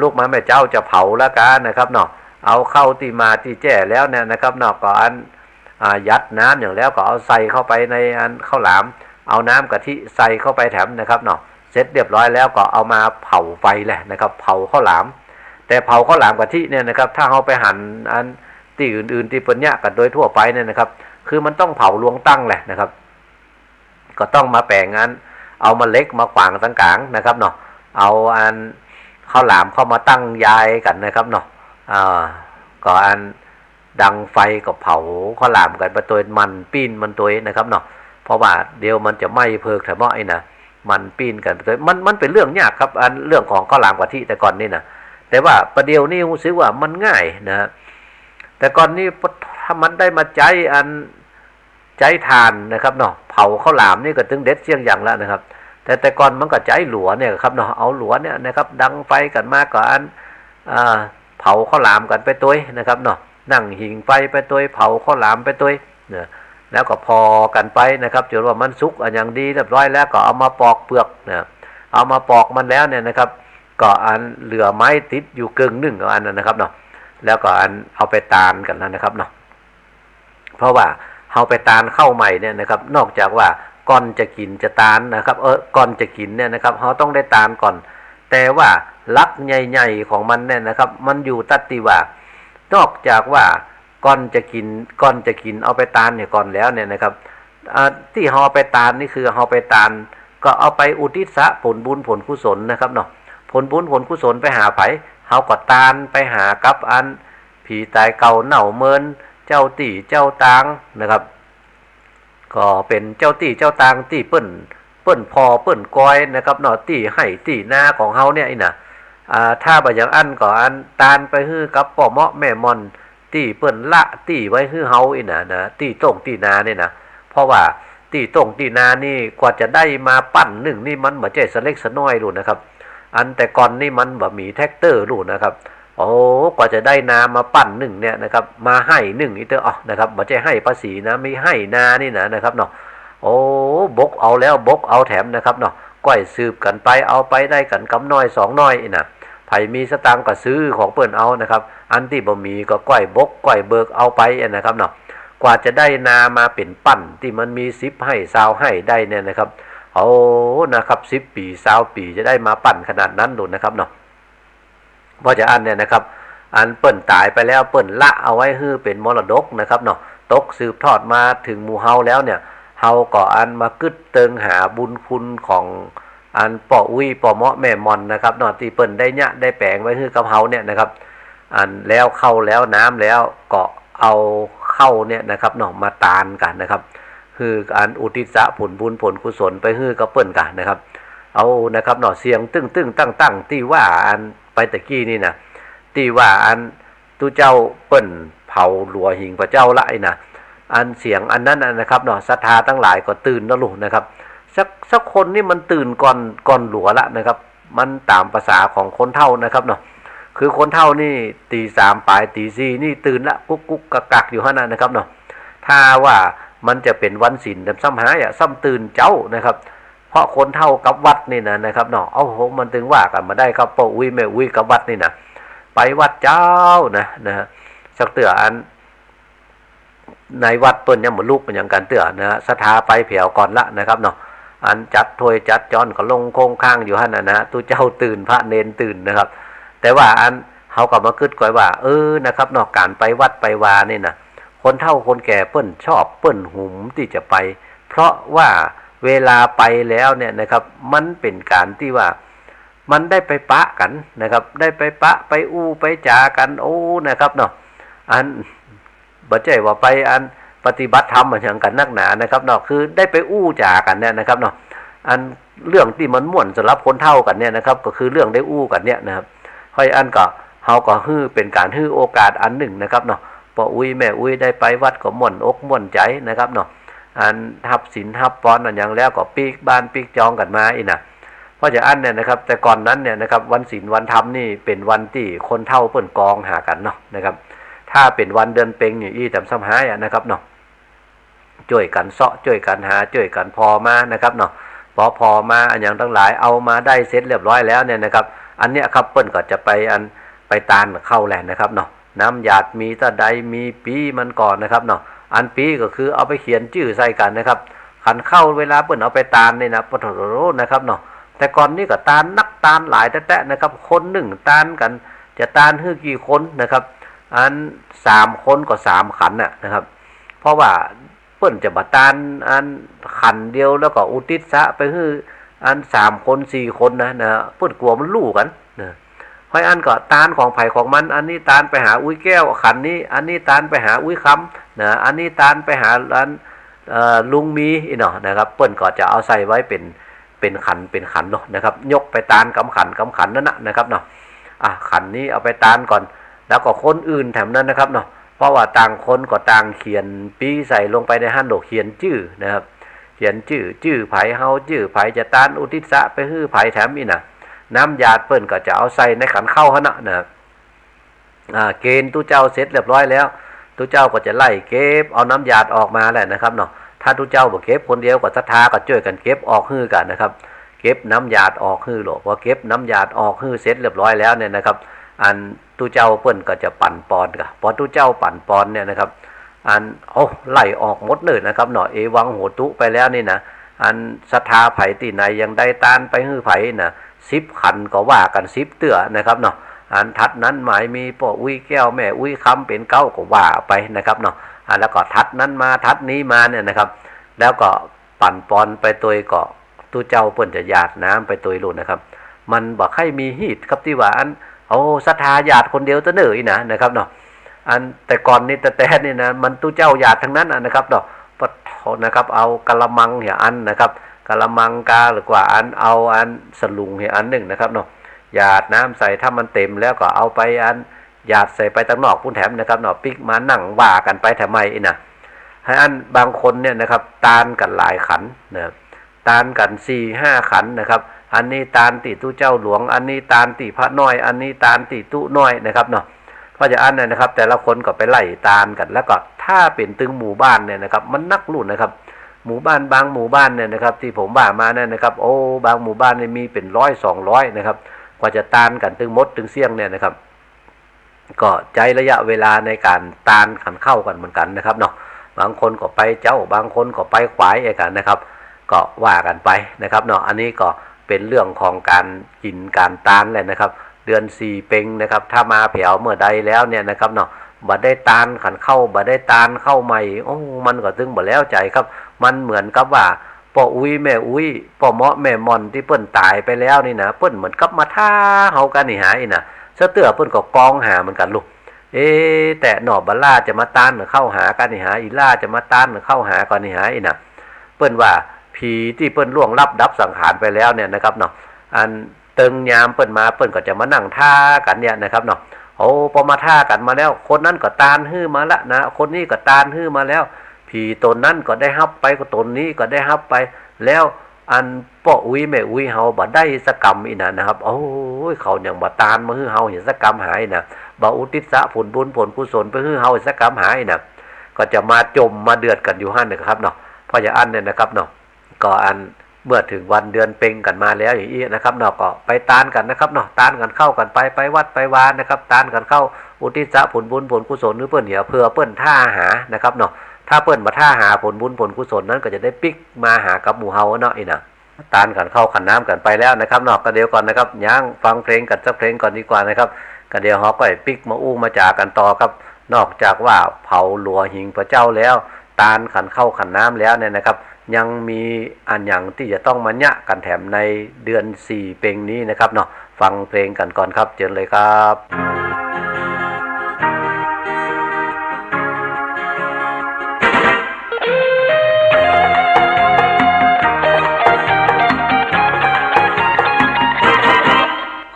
ลูกไม้แม่เจ้าจะเผาละกันนะครับเนาะเอาเข้าที่มาที่แจ้แล้วเนี่ยนะครับเนาะก็อันยัดน้ำอย่างแล้วก็เอาใส่เข้าไปในอันข้าวหลามเอาน้ำกะทิใส่เข้าไปแถมนะครับเนาะเสร็จเรียบร้อยแล้วก็เอามาเผาไฟแหละนะครับเผาข้าวหลามแต่เผาข้าวหลามกะทิเนี่ยนะครับถ้าเอาไปหั่นอันที่อื่นๆที่เป็นเนี่ยกันโดยทั่วไปเนี่ยนะครับคือมันต้องเผาลวงตั้งแหละนะครับก็ต้องมาแปลงอันเอามาเล็กมาขวางตั้งกลางนะครับเนาะเอาอันข้าวหลามเข้ามาตั้งยายกันนะครับเนาะก็อันดังไฟกับเผาข้าวหลามกันไปตัวมันปีนมันตัวนะครับเนาะเพราะว่าเดี๋ยวมันจะไหม้เพลิงแถมไอ้นะมันปีนกันตัวมันเป็นเรื่องยากครับอันเรื่องของข้าวหลามกะทิแต่ก่อนนี่นะแต่ว่าประเดี๋ยวนี้รู้สึกว่ามันง่ายนะแต่ก่อนนี้ถ้ามันได้มาใจทานนะครับเนาะเผาข้าวหลามนี่ก็ถึงเด็ดเสี่ยงอย่างแล้วนะครับแต่ก่อนมันก็ใจหลัวเนี่ยครับเนาะเอาหลัวเนี่ยนะครับดังไฟกันมากกว่าอันเผาข้าวหลามกันไปตัวนะครับเนาะนั่งหิงไฟไปตัวเผาข้าวหลามไปตัวเนี่ยแล้วก็พอกันไปนะครับจนว่ามันสุกอย่างดีเรียบร้อยแล้วก็เอามาปอกเปลือกเนี่ยเอามาปอกมันแล้วเนี่ยนะครับก็อันเหลือไม้ติดอยู่กึ่งหนึ่งของอันนั้นนะครับเนาะแล้วก็อันเอาไปตานกันนะครับเนาะเพราะว่าเอาไปตานเข้าใหม่เนี่ยนะครับนอกจากว่าก่อนจะกินจะตานนะครับก่อนจะกินเนี่ยนะครับเขาต้องได้ตานก่อนแต่ว่าลักใหญ่ๆของมันเนี่ยนะครับมันอยู่ตัดติว่านอกจากว่าก่อนจะกินเอาไปตานเนี่ยก่อนแล้วเนี่ยนะครับที่เขาไปตานนี่คือเขาไปตานก็เอาไปอุทิศผลบุญผลกุศลนะครับเนาะผลบุญผลกุศลไปหาไผเขาก็ตานไปหากับอันผีตายเก่าเน่าเมินเจ้าตีเจ้าตางนะครับก็เป็นเจ้าตีเจ้าตางตีเปิ้นพอเปิ้นกอยนะครับเนาะตีให้ตีหน้าของเฮาเนี่ยนะถ้าบ่อย่างอันก็อันตานไปฮื้อกับป่อเมาะแม่มอนตีเปิ้นละตีไว้ฮื้อเฮานะตีต้งตีนาเนี่ยนะเพราะว่าตีต้งตีนานี่กว่าจะได้มาปั้นหนึ่งนี่มันบ่ใช่สเล็กสน้อยรู้นะครับอันแต่ก่อนนี่มันบ่มีแท็กเตอร์รู้นะครับโอ้กว่าจะได้นามาปั้นหนึ่งเนี่ยนะครับมาให้หนึ่งอีเตอร์นะครับบ่ใช่ให้ภาษีนะไม่ให้นานี่นะครับเนาะโอ้บกเอาแล้วบกเอาแถมนะครับเนาะก้อยสืบกันไปเอาไปได้กันกำน้อยสองน้อยนะไผมีสตางค์ก็ซื้อของเปิ้นเอานะครับอันที่บ่มีก็ก้อยบกก้อยเบิกเอาไปนะครับเนาะกว่าจะได้นามาเป็นปั้นที่มันมี10ให้20ให้ได้เนี่ยนะครับโอ้นะครับ10ปี20ปีจะได้มาปั้นขนาดนั้นดูนะครับเนาะเพราะจะอันเนี่ยนะครับอันเปิ้นตายไปแล้วเปิ้นละเอาไว้ฮื้อเป็นมรดกนะครับเนาะตกสืบทอดมาถึงหมู่เฮาแล้วเนี่ยเฮาก็อันมากึดเติงหาบุญคุณของอันป่ออุ้ยป่อเมาะแม่มอนนะครับเนาะที่เปิ้นได้เนี่ยได้แปลงไว้ฮื้อกับเฮาเนี่ยนะครับอันแล้วเข้าแล้วน้ำแล้วก็เอาเข้าเนี่ยนะครับเนาะมาตานกันนะครับคืออันอุทิศผลบุญผลกุศลไปฮื้อกับเปิ้นกันนะครับเอานะครับเนาะเสียงตึ้งตั้งที่ว่าอันไปตะกี้นี่นะที่ว่าอันตู้เจ้าเปิ้นเผาหลัวหิงพระเจ้าละนะอันเสียงอันนั้นนะครับเนาะศรัทธาทั้งหลายก็ตื่นแล้วลูกนะครับสักคนนี่มันตื่นก่อนหลัวละนะครับมันตามภาษาของคนเฒ่านะครับเนาะคือคนเฒ่านี่ตี3ปลายตี4นี่ตื่นละกุ๊กกักอยู่หั่นนะครับเนาะถ้าว่ามันจะเป็นวันศีลซ้ำหายซ้ำตื่นเจ้านะครับเพราะคนเฒ่ากับวัดนี่นะครับเนาะเอาโหมันถึงว่ากันมาได้ครับป่ออุ้ยแม่อุ้ยกับวัดนี่นะไปวัดเจ้านะสักเตืออันในวัดเปิ้นยังบ่ลูกเป็นอย่างกันเตือนะศรัทธาไปเผียวก่อนละนะครับเนาะอันจัดถ้วยจัดจอนก็ลงโคงข้างอยู่หั่นนะตู้เจ้าตื่นพระเนนตื่นนะครับแต่ว่าอันเฮาก็มาคิดก่อยว่านะครับเนาะการไปวัดไปวานี่นะคนเฒ่าคนแก่เปิ้นชอบเปิ้นหุมที่จะไปเพราะว่าเวลาไปแล้วเนี่ยนะครับมันเป็นการที่ว่ามันได้ไปปะกันนะครับได้ไปปะไปอู้ไปจากันโอ้นะครับเนาะอันบ่ใช่ว่าไปอันปฏิบัติธรรมเหมือนอย่างกันนักหนานะครับเนาะคือได้ไปอู้จากันเนี่ยนะครับเนาะอันเรื่องที่มันม่วนสำหรับคนเฒ่ากันเนี่ยนะครับก็คือเรื่องได้อู้กันเนี่ยนะครับค่อยอันก็เฮาก็ฮื้อเป็นการฮื้อโอกาสอันหนึ่งนะครับเนาะพออุ้ยแม่อุ้ยได้ไปวัดก็ม่วนอกม่วนใจนะครับเนาะอันทับศีลทับปอนอันอย่างแล้วก็ปีกบ้านปีกจองกันมาอีกนะเพ ราะฉะนั้นเนี่ยนะครับแต่ก่อนนั้นเนี่ยนะครับวันศีลวันธรรมนี่เป็นวันที่คนเฒ่าเปิ้นกองหากันเนาะนะครับถ้าเป็นวันเดือนเพ็งอย่างอี้แต่ซ้ำหายนะครับเนาะช่วยกันเสาะช่วยกันหาช่วยกันพอมานะครับเนาะพอมาอันอย่างทั้งหลายเอามาได้เสร็จเรียบร้อยแล้วเนี่ยนะครับอันเนี้ยครับเปิ้นก็จะไปตานเข้าแหละนะครับเนาะน้ำหยาดมีตะไดมีปีมันก่อนนะครับเนาะอันปีก็คือเอาไปเขียนชื่อใส่กันนะครับขันเข้าเวลาเปิ้นเอาไปตานนี่นะปะโถนะครับเนาะแต่ก่อนนี้ก็ตานนักตานหลายแตะนะครับคนหนึ่งตานกันจะตานฮือกี่คนนะครับอัน3 คนก็3 ขันนะครับเพราะว่าเปิ้นจะมาตานอันขันเดียวแล้วก็อุทิศสะไปฮืออัน3 คน4 คนนะเปิ้นกลัวมันลู่กันนะห้อยอันก็ตานของไผ่ของมันอันนี้ตานไปหาอุ้ยแก้วขันนี้อันนี้ตานไปหาอุ้ยคำนะอันนี้ตานไปหาอันลุงมีอีเนาะนะครับเปิ้นก็จะเอาใส่ไว้เป็นขันเนาะนะครับยกไปตานกำขันนั่นนะครับเนาะขันนี้เอาไปตานก่อนแล้วก็คนอื่นแถมนั้นนะครับเนาะเพราะว่าต่างคนก็ต่างเขียนปีใส่ลงไปในหันโดเขียนชื่อนะครับเขียนชื่อไผเฮาชื่อไผจะตานอุทิศะไปฮื้อไผแถมอีน่ะน้ำหยาดเปิ้นก็จะเอาใส่ในขันเข้าหั่นนะครับเกณฑ์ตู้เจ้าเสร็จเรียบร้อยแล้วตู้เจ้าก็จะไล่เก็บเอาน้ำหยาดออกมาแหละนะครับเนาะถ้าตู้เจ้าบ่เก็บคนเดียวก็ศรัทธาก็ช่วยกันเก็บออกฮื้อกันนะครับเก็บน้ำหยาดออกฮื้อโหลพอเก็บน้ำหยาดออกฮื้อเสร็จเรียบร้อยแล้วเนี่ยนะครับอันตู้เจ้าเปิ้นก็จะปั่นปอนกันพอตู้เจ้าปั่นปอนเนี่ยนะครับอันไล่ออกหมดเลยนะครับเนาะเอวังโหตุไปแล้วนี่นะอันศรัทธาไผที่ไหนยังได้ตานไปฮื้อไผนะ10 ขันก็ว่ากัน10 เตื้อนะครับเนาะอันทัดนั้นหมายมีพ่ออุ้ยแก้วแม่อุ้ยคำเป็นเก้าก็ว่าไปนะครับเนาะแล้วก็ทัดนั้นมาทัดนี้มาเนี่ยนะครับแล้วก็ปั่นปอนไปตัวก็ตู้เจ้าเปิ้นจะหยาดน้ำไปตัวลุ่นนะครับมันบอกให้มีฮีตครับที่ว่าอันศรัทธาหยาดคนเดียวตะเหนื่อยนะครับเนาะอันแต่ก่อนนี่แต่นี่นะมันตู้เจ้าหยาดทั้งนั้นนะครับเนาะปะนะครับเอากะละมังเหี่ยอันนะครับกะละมังกาหรือกว่าอันเอาอันสลุงเหี่ยอันหนึ่งนะครับเนาะหยาดน้ำใส่ถ้ามันเต็มแล้วก็เอาไปอันหยาดใส่ไปตั้งนอกพุ่นแถมนะครับเนาะปิกมานั่งว่ากันไปทำไมนะให้อันบางคนเนี่ยนะครับตานกันหลายขันนะตานกัน4-5 ขันนะครับอันนี้ตานติตู้เจ้าหลวงอันนี้ตานติพระน้อยอันนี้ตานติตู้น้อยนะครับเนาะเพราะฉะนั้นเนี่ยนะครับแต่ละคนก็ไปไล่ตานกันแล้วก็ถ้าเป็นตึงหมู่บ้านเนี่ยนะครับมันนักลุ่นนะครับหมู่บ้านบางหมู่บ้านเนี่ยนะครับที่ผมว่ามาเนี่ยนะครับบางหมู่บ้านเนี่ยมีเป็น100-200นะครับกว่าจะตานกันตึงมดตึงเสี่ยงเนี่ยนะครับก็ใจระยะเวลาในการตานขันเข้ากันเหมือนกันนะครับเนาะบางคนก็ไปเจ้าบางคนก็ไปขวายกันนะครับก็ว่ากันไปนะครับเนาะอันนี้ก็เป็นเรื่องของการกินการตานแหละนะครับเดือน4 เป็งนะครับถ้ามาแผ่วเมื่อใดแล้วเนี่ยนะครับเนาะบ่ได้ตานขันเข้าบ่ได้ตานเข้าใหม่มันก็ถึงบ่แล้วใจครับมันเหมือนกับว่าพ่ออุ้ยแม่อุ้ยพ่อเมาะแม่มอนที่เปิ้นตายไปแล้วนี่นะเปิ้นเหมือนกับมาท่าเฮากันนี่หาอีน่ะเสื้อเตื้อเปิ้นก็กองหาเหมือนกันลูกแต่หนอบบัลล่าจะมาตานหรือเข้าหากันนี่หาอีล่าจะมาตานหรือเข้าหากันนี่หาอีน่ะเปิ้นว่าผีที่เปิ้นล่วงลับดับสังขารไปแล้วเนี่ยนะครับเนาะอันตึงยามเปิ้นมาเปิ้นก็จะมานั่งท่ากันเนี่ยนะครับเนาะพอมาท่ากันมาแล้วคนนั้นก็ตานฮื้อมาละนะคนนี้ก็ตานฮื้อมาแล้วผีตนนั้นก็ได้ฮับไปก็ตนนี้ก็ได้ฮับไปแล้วอันพ่ออุ้ยแม่อุ้ยเฮาบ่ได้สกรรมอีน่ะนะครับเขายังบ่ตานมาฮื้อเฮาเห็นสกรรมหายน่ะบ่อุทิศสะผลบุญผลกุศลไปฮื้อเฮาสกรรมหายน่ะก็จะมาจมมาเดือดกันอยู่หั่นนะครับเนาะเพราะอย่างอันเนี่ยนะครับเนาะก็อันเมื่อถึงวันเดือนเพ็งกันมาแล้วอย่างนี้นะครับเนาะก็ไปตานกันนะครับเนาะตานกันเข้ากันไปวัดไปวานนะครับตานกันเข้าอุทิศผลบุญผลกุศลหรือเปิ้นเหี่ยเพื่อเปิ้นท่าหานะครับเนาะถ้าเปิ้นมาท่าหาผลบุญผลกุศลนั้นก็จะได้ปิกมาหากับหมู่เฮาเนาะอีน่ะตานกันเข้าขันน้ำกันไปแล้วนะครับเนาะก็เดี๋ยวก่อนนะครับย่างฟังเพลงกันสักเพลงก่อนดีกว่านะครับก็เดี๋ยวเฮาก็ปิกมาอู้มาจากันต่อครับนอกจากว่าเผาหลัวหิงพระเจ้าแล้วตานขันเข้าขันน้ำแล้วเนี่ยนะครับยังมีอันอย่างที่จะต้องมาญะกันแถมในเดือน4 เป็งนี้นะครับเนาะฟังเพลงกันก่อนครับเชิญเลยครับ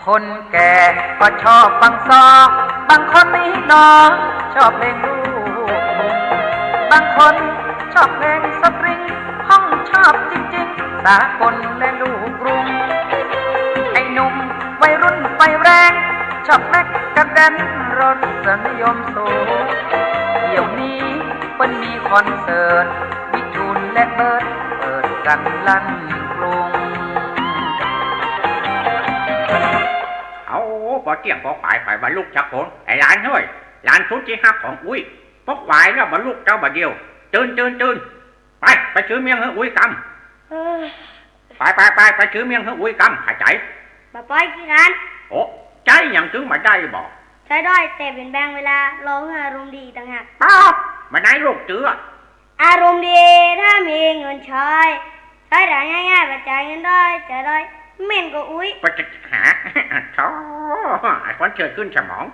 คนแก่ก็ชอบฟังซอบางคนนี่น้อชอบเพลงลูกทุ่งบางคนชอบเพลงสตริงห้องชอบจริงๆสากลและลูกกรุง ช็อกแม็กกระเด็นรถสนิยมสูงเดี๋ยวนี้เปิ้นมีคอนเสิร์ตวิทูลและเบิร์ดเปิดกันลั่นกรุงเอาพอเที่ยงพอขายบรรลุจักคนไอ้หลานเฮ้ยหลานสุดที่ฮักของอุ้ยพอขายแล้วบรรลุเจ้าบาเดียวตื่นไปซื้อเมียงให้อุ้ยกำไปซื้อเมียงให้อุ้ยกำหายใจป้าป้อยกี่งาน โอ้ใจยังซื้อมาได้บอก ใช้ได้แต่เป็นแบงเวลาร้องอารมณ์ดีต่างหากป้ามาไหนลูกเจืออารมณ์ดีถ้ามีเงินใช้ได้ง่ายๆไปจ่ายเงินได้จะได้เม่นก็อุ้ยไปจะหาท้อไอ้คอนเสิร์ตขึ้นสมอง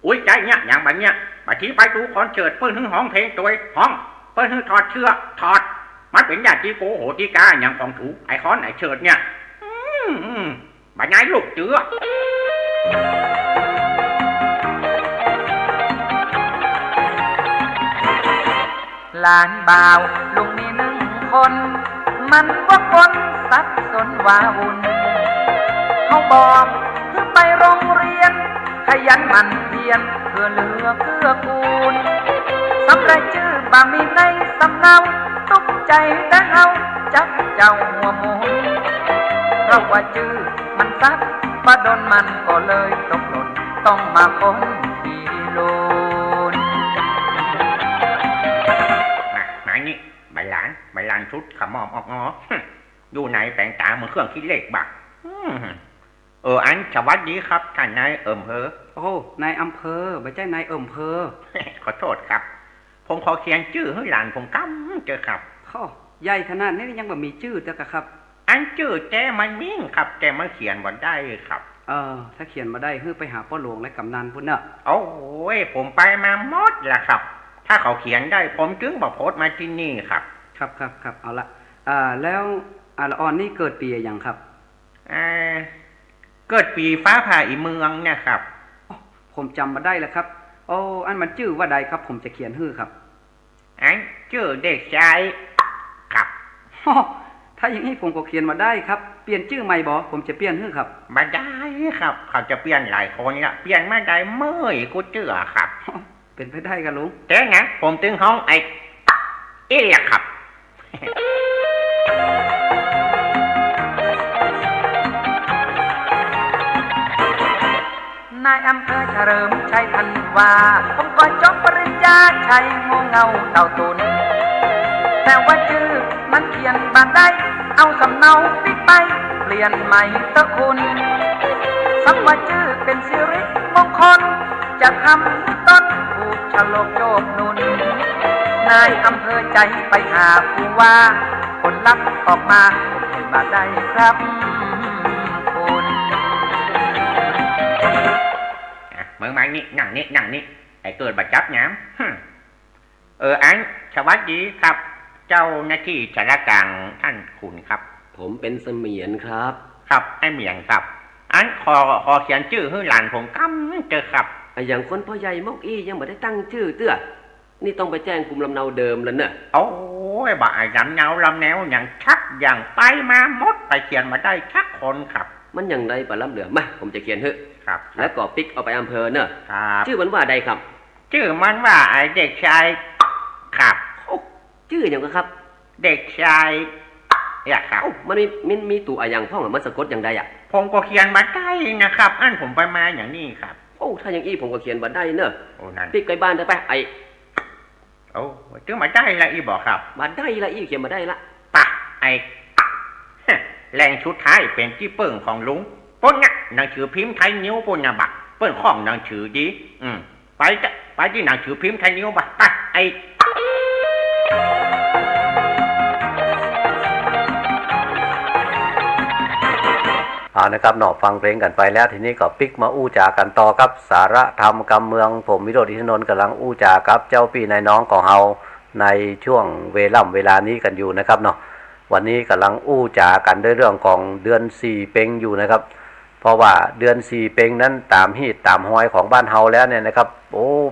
อุ้ยใจเนี่ยอย่างแบบเนี้ยบางทีไปดูคอนเสิร์ตเปิ้ลหึ่งห้องเพลงตัวห้องเปิ้ลหึ่งถอดเสื้อถอดมันเป็นญาติโกโหติกาอย่างของถูไอ้คอนไอ้เชิดเนี่ยมาไหนลูกเจือหลานบ่าวลุงมีหนึ่งคนมันว่าคนสับสนว้าวุ่นเขาบอกคือไปโรงเรียนขยันหมั่นเพียรเพื่อเหลือเกื้อกูลสำไรชื่อบ่มีในสำเนาตุกใจแต่เฮาจับเจ้าหัวหมุนเพราะว่าชื่อมันซับบ่ดนมันก็เลยตกหล่นต้องมาค้นทีลุนนี่ใบหลานชุดขมอมออกงออยู่ไหนแต่งตาเหมือนเครื่องคิดเลขบักอันสวัสดีครับท่านนายอำเภอโอ้นายอำเภอไม่ใช่นายอำเภอขอโทษครับผมขอเขียนชื่อให้หลานผมกำเจอครับใหญ่ขนาดนี้ยังแบบมีชื่อเจ้าครับอันชื่อแกมันมิ่งครับแกมันเขียนมาได้ครับถ้าเขียนมาได้ไปหาพ่อหลวงและกำนันพุ่นเนอะโอ้ยผมไปมาหมดละครับถ้าเขาเขียนได้ผมจึงบอกโพสมาที่นี่ครับครับเอาละแล้วละออนนี่เกิดปีอย่างครับเกิดปีฟ้าผ่าอีเมืองเนี่ยครับผมจำมาได้แล้วครับอันมันชื่อว่าใดครับผมจะเขียนฮื้อครับอันชื่อเด็กชายครับถ้าอย่างนี้ผมก็เขียนมาได้ครับเปลี่ยนชื่อใหม่บ่ผมจะเปลี่ยนฮื้อครับมาได้ครับเขาจะเปลี่ยนหลายคนละเปลี่ยนมาได้เมื่อยกูเจือครับเป็นไปได้กันลุงแต่ไงผมตึงห้องไอ้ครับนายอำเภอเฉลิมชัยทันว่าผมก็จบปริญญาชัยงูเงาเต่าตุนแต่ว่าชื่อมันเขียนมาได้เอาสำเนาปิดไปเปลี่ยนใหม่ตะคุณคำว่าชื่อเป็นสิริมงคลจะทำให้ต้นผูกฉลกโยกนุนนายอำเภอใจไปหาผู้ว่าผลลัพธ์ออกมาผมเห็นมาได้ครับคุณเมื่อมานี่นั่งนี่ไอ้เกิดบัดจับน้ำอันสวัสดีครับเจ้าหน้าที่ชาราการท่านคุณครับผมเป็นเสมียนครับครับไอ้เมียนครับอันขอเขียนชื่อให้หลานผมกำเจอครับอย่างคนพ่อใหญ่มกอี้ยังไม่ได้ตั้งชื่อเตื้อนี่ต้องไปแจ้งภูมิลำเนาเดิมแล้วเนอะโอ้ยบ่ายลำเนาอย่างชักอย่างไปมาหมดไปเขียนมาได้ชักคนครับมันอย่างไรปะล้ำเหลือมาผมจะเขียนเถอะครับแล้วก็ปิ๊กเอาไปอำเภอเนอะครับชื่อมันว่าใดครับชื่อมันว่าไอ้เด็กชายครับชื่ออย่างไรครับเด็กชายครับมันมีตัวอย่างพ่อมันสะกดอย่างใดผมก็เขียนมาได้นะครับอันผมไปมาอย่างนี้ครับถ้าอย่างอี้ผมก็เขียนมาได้เนอะนั่นปิ๊กไปบ้านได้ไปถึงมาได้ละอีบอกครับมาได้ละอีเขียนมาได้ละปะไอแรงชุดท้ายเป็นที่เปิ่งของลุงปนเนี่ยหนังสือพิมพ์ไทยนิ้วปนบักเปิ่งของหนังสือดีไปที่หนังสือพิมพ์ไทยนิ้วบักไปไอนะครับหนอฟังเพลงกันไปแล้วทีนี้ก็ปิกมาอู้จากันต่อครับสาระธรรมกำเมืองผมวิโรจน์ อินทนนท์กำลังอู้จากับเจ้าพี่นายน้องของเฮาในช่วงเวลานี้กันอยู่นะครับเนาะวันนี้กำลังอู้จากันด้วยเรื่องของเดือน4เป็งอยู่นะครับเพราะว่าเดือน4เป็งนั้นตามฮีตตามห้อยของบ้านเฮาแล้วเนี่ยนะครับ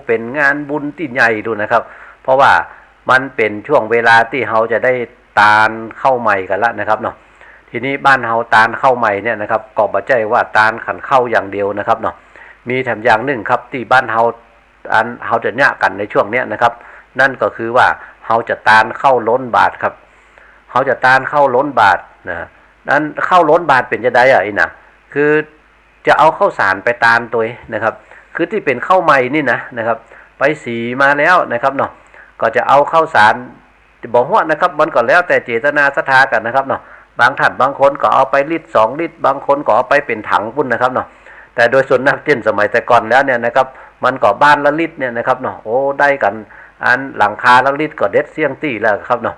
เป็นงานบุญที่ใหญ่ดูนะครับเพราะว่ามันเป็นช่วงเวลาที่เฮาจะได้ตาลเข้าใหม่กันละนะครับเนาะทีนี้บ้านเฮาตาลเข้าใหม่เนี่ยนะครับก็บ่ใจว่าตาลขันเข้าอย่างเดียวนะครับเนาะ มีแถมอย่างหนึ่งครับที่บ้านเฮาเฮาจะเนี่ยกันในช่วงเนี้ยนะครับนั่นก็คือว่าเฮาจะตานเข้าล้นบาทครับเฮาจะตานเข้าล้นบาทนะนั้นเข้าล้นบาทเป็นจะได้อะนะคือจะเอาข้าวสารไปตานตัวนะครับคือที่เป็นข้าวใหม่นี่นะครับไปสีมาแล้วนะครับเนาะก็จะเอาข้าวสารบอกว่านะครับมันก็แล้วแต่เจตนาศรัทธากันนะครับเนาะบางท่านบางคนก็เอาไปลิตร2 ลิตรบางคนก็เอาไปเป็นถังพุ่นนะครับเนาะแต่โดยส่วนนักเต้นสมัยแต่ก่อนแล้วเนี่ยนะครับมันก็บ้านละลิตรเนี่ยนะครับเนาะโอ้ได้กันอันหลังคาละลิตรก็เด็ดเสี่ยงตี้แล้วครับเนาะ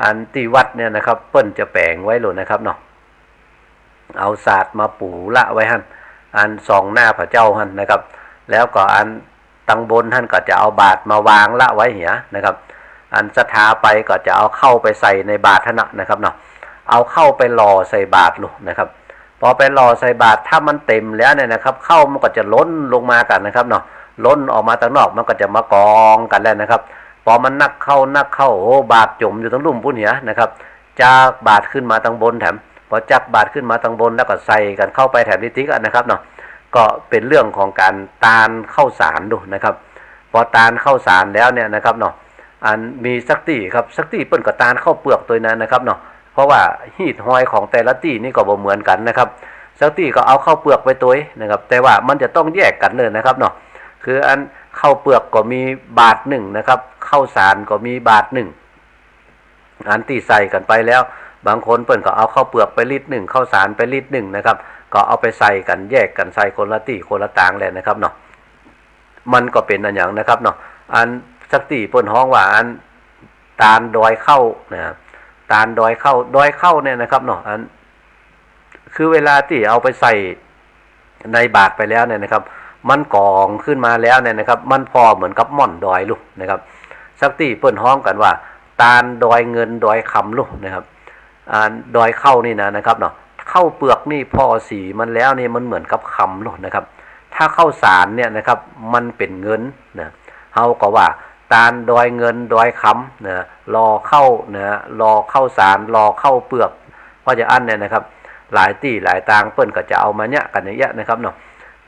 อันที่วัดเนี่ยนะครับเปิ้นจะแปลงไว้เลยนะครับเนาะเอาศาสตร์มาปูละไว้หั่นอันสองหน้าพระเจ้าหั่นนะครับแล้วก็อันตังบนท่านก็จะเอาบาตรมาวางละไว้เหียนะครับอันศรัทธาไปก็จะเอาเข้าไปใส่ในบาตรท่านนะครับเนาะเอาเข้าไปหล่อใส่บาตรลูกนะครับพอไปหล่อใส่บาตรถ้ามันเต็มแล้วเนี่ยนะครับเข้ามันก็จะล้นลงมากันนะครับเนาะล้นออกมาทางนอกมันก็จะมากองกันแล้วนะครับพอมันนักเข้าโอ้บาตรจมอยู่ทั้งลุ่มพุ่นเหียนะครับจากบาตรขึ้นมาทางบนแถมพอจับบาตรขึ้นมาทางบนแล้วก็ใส่กันเข้าไปแถมนิติกันนะครับเนาะก็เป็นเรื่องของการตานเข้าสารดูนะครับพอตานเข้าสารแล้วเนี่ยนะครับเนาะอันมีสักตี้ครับสักตี้เปิ้นก็ตานเข้าเปลือกตัวนั้นนะครับเนาะเพราะว่าหีดหอยของแต่ละตี้นี่ก็บ่เหมือนกันนะครับสักตี้ก็เอาเข้าเปลือกไปตัวนะครับแต่ว่ามันจะต้องแยกกันเลยนะครับเนาะคืออันเข้าเปลือกก็มีบาทหนึ่งนะครับเข้าสารก็มีบาทหนึ่งอันที่ใส่กันไปแล้วบางคนเปิ้นก็เอาเข้าเปลือกไปลิตรหนึ่งเข้าสารไปลิตรหนึ่งนะครับก็เอาไปใส่กันแยกกันใส่คนละตี้คนละตางเลยนะครับเนาะมันก็เป็นอันอย่างนะครับเนาะอันสักตี้เปิ้นฮ้องว่าอันตาลดอยเข้านะครับตาลดอยเข้าเนี่ยนะครับเนาะอันคือเวลาที่เอาไปใส่ในบาตรไปแล้วเนี่ยนะครับมันกองขึ้นมาแล้วเนี่ยนะครับมันพอเหมือนกับม่อนดอยลูกนะครับสักตี้เปิ้นฮ้องกันว่าตาลดอยเงินดอยคำลูกนะครับดอยเข้านี่นะครับเนาะเข้าเปลือกนี่พอสีมันแล้วนี่มันเหมือนกับคำลูกนะครับถ้าเข้าสารเนี่ยนะครับมันเป็นเงินนะเฮาก็ว่าตาลดอยเงินดอยคำนะรอเข้านะรอเข้าสารรอเข้าเปลือกเพราะจะอันเนี่ยนะครับหลายตี้หลายตางเปิ้นก็จะเอามาเนี่ยกันอย่างเงี้ยนะครับเนาะ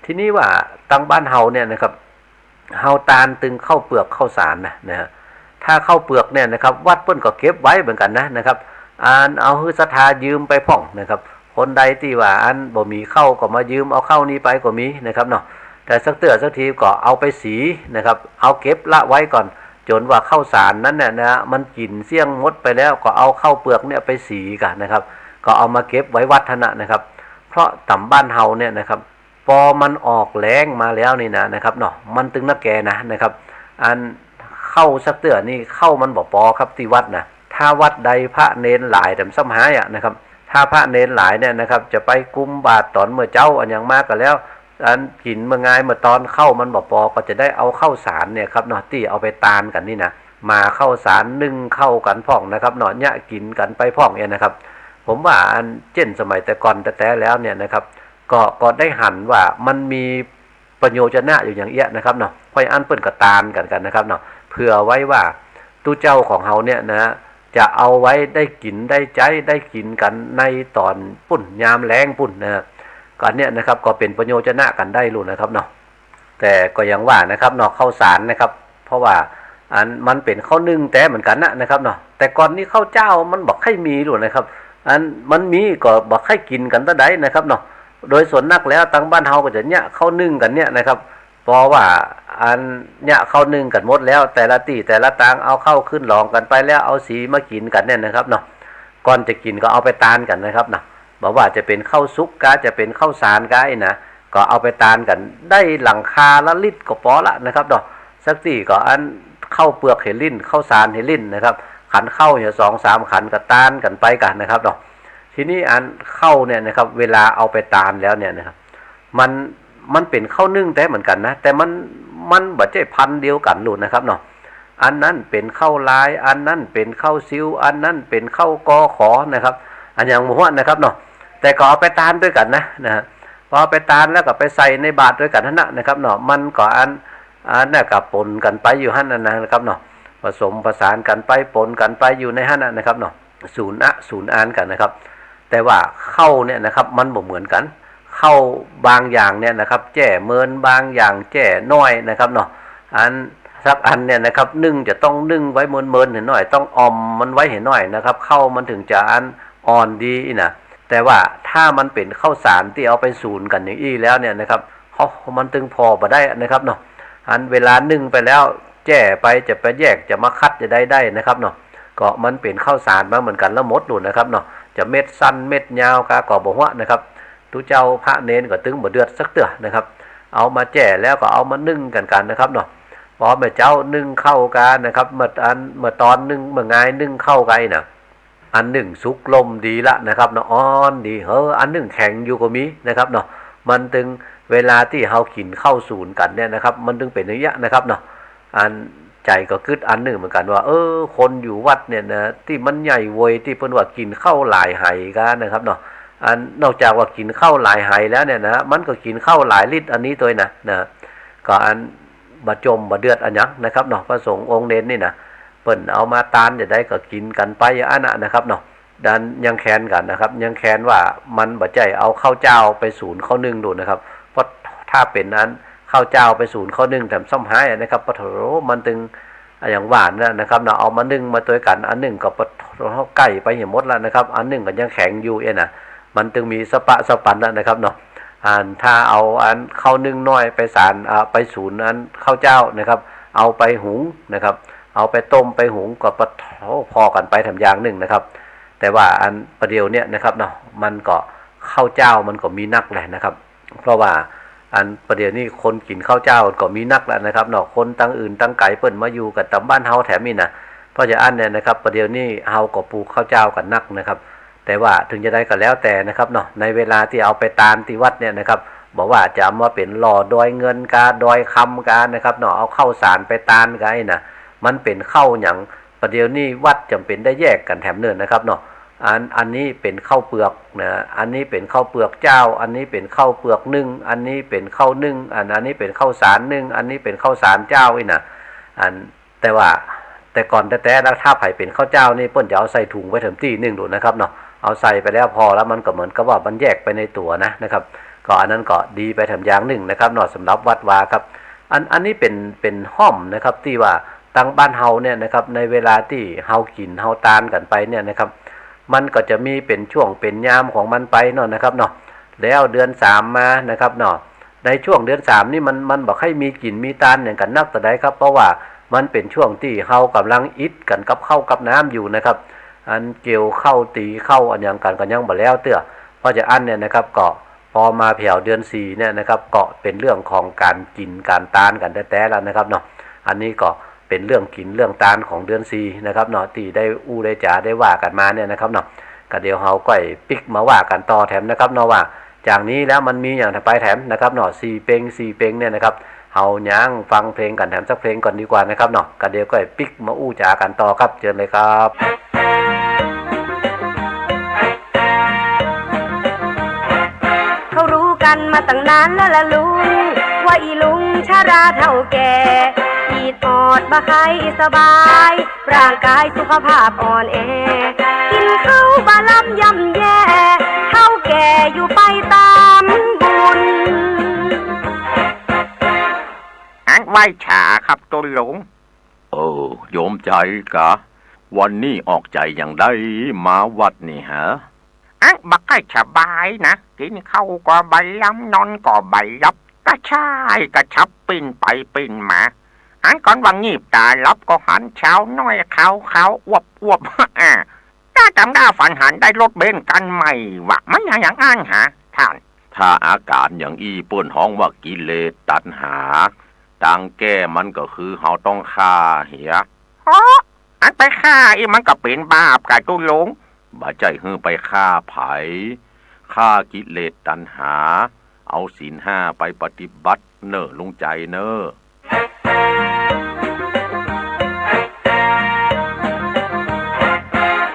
ทีนี้ว่าตั้งบ้านเฮาเนี่ยนะครับเฮาตาลตึงเข้าเปลือกเข้าสารนะฮะถ้าเข้าเปลือกเนี่ยนะครับวัดเปิ้นก็เก็บไว้เหมือนกันนะครับเอาฮือศรัทธายืมไปพ่องนะครับคนใดที่ว่าอันบ่มีเข้าก็มายืมเอาเข้านี้ไปก็มีนะครับเนาะแต่สักเตือสักทีก็เอาไปสีนะครับเอาเก็บละไว้ก่อนจนว่าเข้าสารนั้นเนี่ยนะมันกลิ่นเสี่ยงหมดไปแล้วก็เอาเข้าเปลือกเนี่ยไปสีกันนะครับก็เอามาเก็บไว้วัฒนะครับเพราะต่ำบ้านเฮาเนี่ยนะครับพอมันออกแรงมาแล้วนี่นะครับเนาะมันตึงนักแกนะครับอันเข้าสักเตือนี่เข้ามันบ่พอครับที่วัดนะถ้าวัดใดพระเนนหลายแต่ซ้ำหายนะครับถ้าพระเนนหลายเนี่ยนะครับจะไปกุมบาตรตอนเมื่อเจ้าอันอย่างมากก็แล้วอันกินเมื่อไงเมื่อตอนเข้ามันบ่พอก็จะได้เอาเข้าสารเนี่ยครับเนาะที่เอาไปตานกันนี่นะมาเข้าสารนึ่งเข้ากันพ่องนะครับเนาะเนี่ยกินกันไปพ่องเนี่ยนะครับผมว่าอันเช่นสมัยแต่ก่อนแต่แล้วเนี่ยนะครับก็ได้หันว่ามันมีประโยชน์อยู่อย่างเอี้ยนะครับเนาะเพราะอันเปิ้นก็ตานกันนะครับเนาะเผื่อไว้ว่าตู้เจ้าของเฮาเนี่ยนะจะเอาไว้ได้กินได้ใจได้กินกันในตอนปุ่นยามแรงปุ่นนะกันเนี่ยนะครับก็เป็นประโยชน์กันได้รู้นะครับเนาะแต่ก็ยังว่านะครับเนาะข้าวสารนะครับเพราะว่าอันมันเป็นข้าวนึ่งแต่เหมือนกันนะครับเนาะแต่ก่อนนี้ข้าวเจ้ามันบอกให้มีรู้นะครับอันมันมีก็บอกให้กินกันตะใดนะครับเนาะโดยส่วนนักแล้วตั้งบ้านเฮาก็จะเนี่ยข้าวนึ่งกันเนี่ยนะครับเพราะว่าอันเนี่ยข้าวนึ่งกันหมดแล้วแต่ละตีแต่ละตางเอาเข้าขึ้นหลองกันไปแล้วเอาสีมากินกันเนี่ยนะครับเนาะก่อนจะกินก็เอาไปตานกันนะครับเนาะบอกว่าจะเป็นข้าวซุปกาจะเป็นข้าวสารกานะก็เอาไปตานกันได้หลังคาละลิตรก็พอละนะครับเนาะสักตีก็อันเข้าเปลือกเห็นลิ้นข้าวสารเห็นลิ้นนะครับขันเข้าเนี่ย2-3 ขันก็ตานกันไปกันนะครับเนาะทีนี้อันเข้าเนี่ยนะครับเวลาเอาไปตานแล้วเนี่ยนะครับมันเป็นข้าวนึ่งแต่เหมือนกันนะแต่มันบ่ใช่พันเดียวกันหลุดนะครับเนาะอันนั้นเป็นข้าวลายอันนั้นเป็นข้าวซิวอันนั้นเป็นข้าวกอขอนะครับอันอย่างหมู่นะครับเนาะแต่ก็เอาไปตานด้วยกันนะฮะพอไปตานแล้วก็ไปใส่ในบาตรด้วยกันนะครับเนาะมันก็อันน่ะกับปนกันไปอยู่หั่นนะครับเนาะผสมผสานกันไปปนกันไปอยู่ในหั่นนะครับเนาะศูนย์อ่านกันนะครับแต่ว่าเข้าเนี่ยนะครับมันบ่เหมือนกัน เข้าบางอย่างเนี่ยนะครับแจ้เมินบางอย่างแจ้น้อยนะครับเนาะอันสักอันเนี่ยนะครับนึ่งจะต้องนึ่งไว้เมินเห็นหน่อยต้องออมมันไว้เห็นหน่อยนะครับเข้ามันถึงจะอันอ่อนดีนะแต่ว่าถ้ามันเป็นข้าวสารที่เอาไปสูนกันอย่างอี้แล้วเนี่ยนะครับมันตึงพอบ่ได้นะครับเนาะอันเวลานึ่งไปแล้วแจ้ไปจะไปแยกจะมาคัดจะได้นะครับเนาะก็มันเป็นข้าวสารมาเหมือนกันแล้วหมดหลุดนะครับเนาะจะเม็ดสั้นเม็ดยาวกาก็บอกว่านะครับทุเจ้าพระเนนก็ตึงบ่เดือดสักเตือนะครับเอามาแจ้แล้วก็เอามานึ่งกันนะครับเนาะพอแม่เจ้านึ่งเข้ากันนะครับเมื่อตอนนึ่งเมื่อไงนึ่งเข้ากันนะอันหนึ่งสุกลมดีละนะครับเนาะอ่อนดีอันหนึ่งแข็งอยู่ก็มีนะครับเนาะมันตึงเวลาที่เฮากินเข้าศูนย์กันเนี่ยนะครับมันตึงเป็นอย่างนี้นะครับเนาะอันใจก็คิดอันหนึ่งเหมือนกันว่าคนอยู่วัดเนี่ยนะที่มันใหญ่เว้ยที่เพิ่นว่ากินข้าวหลายไหกันนะครับเนาะอันนอกจากว่ากินข้าวหลายไหแล้วเนี่ยนะมันก็กินข้าวหลายลิตรอันนี้ตัวนะก็อันบะจมบะเดือดอันยังนะครับเนาะพระสงฆ์องค์เน้นนี่นะเปิ้นเอามาตานจะได้ก็กินกันไปอันนะครับเนาะดันยังแค้นกันนะครับยังแค้นว่ามันบ่ใจเอาข้าวเจ้าไปศูนย์ข้าวนึ่งดูนะครับเพราะถ้าเป็นนั้นข้าวเจ้าไปศูนย์ข้าวนึ่งแถมซ่อมหายนะครับปะโถมันตึงอย่างหวานนะครับเนาะเอามานึ่งมาตัวกันอันหนึ่งก็ปะโถไก่ไปเห็นหมดแล้วนะครับอันหนึ่งก็ยังแข็งอยู่นะมันตึงมีสปะสปันนะครับเนาะถ้าเอาอันข้าวนึ่งน้อยไปสารไปศูนย์อันข้าวเจ้านะครับเอาไปหุงนะครับเอาไปต้มไปหุงก็พอกันไปทำอย่างหนึ่งนะครับแต่ว่าอันประเดี๋ยวเนี่ยนะครับเนาะมันก็ข้าวเจ้ามันก็มีนักแหละนะครับเพราะว่าอันประเดี๋ยวนี้คนกินข้าวเจ้าก็มีนักแล้วนะครับเนาะคนตั้งอื่นตั้งไก่เปิ้นมาอยู่กับตำบ้านเฮาแถมนี่นะเพราะฉะนั้นเนี่ยนะครับประเดี๋ยวนี้เฮาก็ปลูกข้าวเจ้ากันนักนะครับแต่ว่าถึงจะได้ก็แล้วแต่นะครับเนาะในเวลาที่เอาไปตานที่วัดเนี่ยนะครับบอกว่าจะมาเป็นหล่อดอยเงินกาดอยคำกานะครับเนาะเอาข้าวสารไปตานกันนะมันเป็นข้าวอย่างประเดี๋ยวนี้วัดจำเป็นได้แยกกันแถมเนินนะครับเนาะอันนี้เป็นข้าวเปลือกนะอันนี้เป็นข้าวเปลือกเจ้าอันนี้เป็นข้าวเปลือกนึ่งอันนี้เป็นข้าวนึ่งอันนี้เป็นข้าวสารนึ่งอันนี้เป็นข้าวสารเจ้าอีนะแต่ว่าแต่ก่อนแต่แล้วถ้าไผ่เป็นข้าวเจ้านี่เปิ้นจะเอาใส่ถุงไว้ถึงที่นึ่งดูนะครับเนาะเอาใส่ไปแล้วพอแล้วมันก็เหมือนกับว่ามันแยกไปในตัวนะครับก็อันนั้นก็ดีไปทำอย่างหนึ่งนะครับเนาะสำหรับวัดวาครับอันนี้เป็นห้อมนะครับที่ว่าตั้งบ้านเฮาเนี่ยนะครับในเวลาที่เฮากินเฮาตานกันไปเนี่ยนะครับมันก็จะมีเป็นช่วงเป็นยามของมันไปเนาะนะครับเนาะแล้วเดือน3มานะครับเนาะในช่วงเดือน3นี่มันบอกให้มีกินมีตานอย่างกันนักแต่ใดครับเพราะว่ามันเป็นช่วงที่เฮากำลังอิดกันกับข้าวกับน้ำอยู่นะครับอันเกี่ยวเข้าตีเข้าอันอย่างกันก็ยังบ่แล้วเตื้อเพราะจะอันเนี่ยนะครับก็พอมาแผ่วเดือน4เนี่ยนะครับก็เป็นเรื่องของการกินการตานกันแต่แล้วนะครับเนาะอันนี้ก็เป็นเรื่องกินเรื่องตานของเดือน4นะครับเนาะที่ได้ได้จ๋าได้ว่ากันมาเนี่ยนะครับเนาะก็เดี๋ยวเฮาก็ปิกมาว่ากันต่อแถมนะครับเนาะว่าจากนี้แล้วมันมีอย่างไปแถมนะครับเนาะ4เพลงเนี่ยนะครับเฮาย่างฟังเพลงกันแถมสักเพลงก่อนดีกว่านะครับเนาะก็เดี๋ยวก็ปิกมาจ๋ากันต่อครับเชิญเลยครับเขารู้กันมาตั้งนานแล้วล่ะลุงว่าอีลุงชราเท่าแก่อีดอดบ่ใครสบายร่างกายสุขภาพอ่อนแอกินข้าวบาลำย่ำแย่เท่าแก่อยู่ไปตามบุญ ไหว้ฉาครับตุลงโยมใจกะวันนี้ออกใจอย่างได้มาวัดนี่ฮะบักให้สบายนะกินข้าวก็ใบล้ำนอนก็ใบลับกระชายกระชับปิ่นไปปิ่นมาก่อนว่างีบตาลับก็หันเช้าน้อยเขาอวบถ้าจำได้ฝันหันได้รถเบนซ์กันใหม่วะมันอย่างอ้านหาท่านถ้าอาการอย่างอีเปิ้นห้องว่ากิเลสตัณหาต่างแก้มันก็คือเฮาต้องฆ่าเหียไปฆ่าอีมันก็เป็นบาปกับตุลงบ่ใจฮือไปฆ่าไผฆ่ากิเลสตัณหาเอาศีล5ไปปฏิบัติเน้อลุงใจเน้อ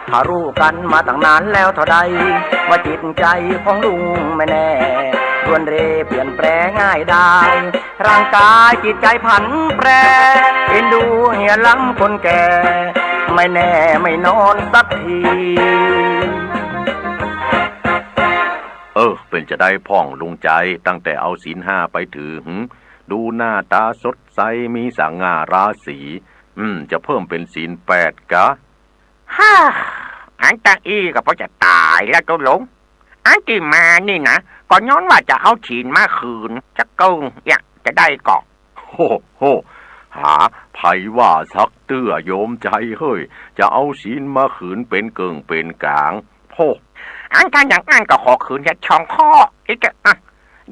ถ้ารู้กันมาตั้งนานแล้วเท่าใดว่าจิตใจของลุงไม่แน่รวนเรเปลี่ยนแปลงง่ายได้ร่างกายจิตใจผันแปรเอ็นดูเหี่ยล้ำคนแก่ไม่แน่ไม่นอนสักที เป็นจะได้พ่องลุงใจตั้งแต่เอาศีลห้าไปถือดูหน้าตาสดใสมีสง่าราศีจะเพิ่มเป็นศีล8กะฮ่าอันตาอีก็พอจะตายแล้วตัวหลงอันที่มานี่นะก็ย้อนว่าจะเอาฉีนมาคืนจะเกิงอยากจะได้ก่อโหหาไผว่าสักเตื้อโยมใจเฮ้ยจะเอาศีลมาขืนเป็นเกิงเป็นกลางโหอันถ้าอย่างนั้นก็ขอคืนแค่ช่องข้ออีก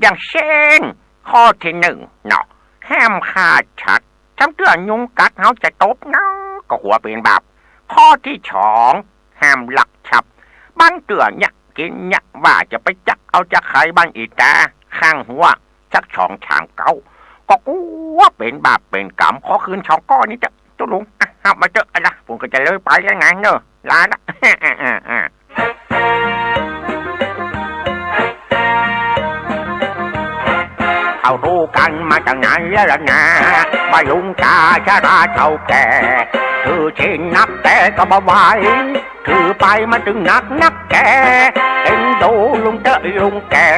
อย่างเช่นข้อที่1เนาะห้ามขาดชัดจำเตื้อยุงกัดเขาจะตบเนาะก็หัวเป็นบาปข้อที่2ห้ามหลักฉับบ้านเตื้อเนี่ยกินเนี่ยว่าจะไปจักเอาจะใครบ้านอีตาข้างหัวชักช่องชามเก้าก็กลัวเป็นบาปเป็นกรรมขอคืนช่องก้อนนี้จะตัวลุงเอามาเจออะไรผมก็จะเลยไปแล้วไงเนอะลาละเขารู้กันมาตั้งนานแล้วล่ะนะว่าลุงตาชราเท่าแก่ถือชินนักแต่ก็บ่ไหวถือไปมาถึงนักแก่เอ็นดูลุงเตะลุงแก่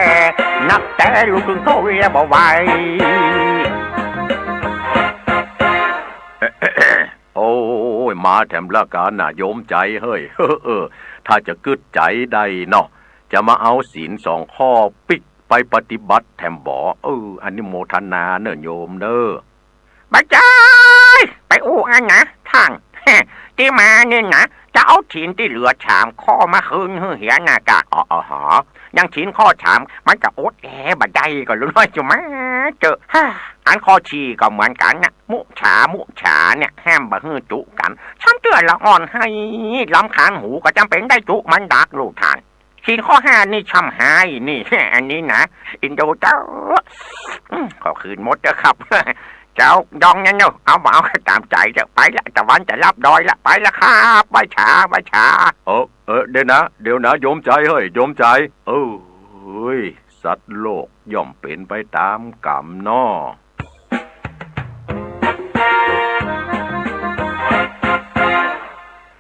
นักแต่ลุงถึงโตแล้วบ่ไหวโอ้ยมาแถมละกันน่ะโยมใจเฮ้ยถ้าจะกึดใจได้เนาะจะมาเอาศีล2ข้อปิกไปปฏิบัติแถมบ่อันนี้โมทนาเนอะโยมเนอะบาจ้ายไปอันนะทางที่มาเนี่ยนะจะเอาฉีนที่เหลือชามข้อมาคืนเหียนากะยังฉีนข้อชามมันก็อดบัดใจก็รู้ว่าจะมาเจออันข้อชีก็เหมือนกันนะมุฉาเนี่ยห้ามบะฮื้อจุกันฉันเตือนละอ่อนให้ลำคาญหูก็จำเป็นได้จุมันดักลูกทานฉีนข้อ5นี่ช่ำหายนี่อันนี้นะอินโดเจ้าขอคืนหมดเด้อครับเจ้าดองเนี่ยเนอะเอาตามใจจะไปละแต่วันจะรับดอยละไปละครับไว้ช้าเดี๋ยวนะโยมใจเฮ้ยโยมใจเฮ้ยสัตว์โลกย่อมเป็นไปตามกรรมน้อ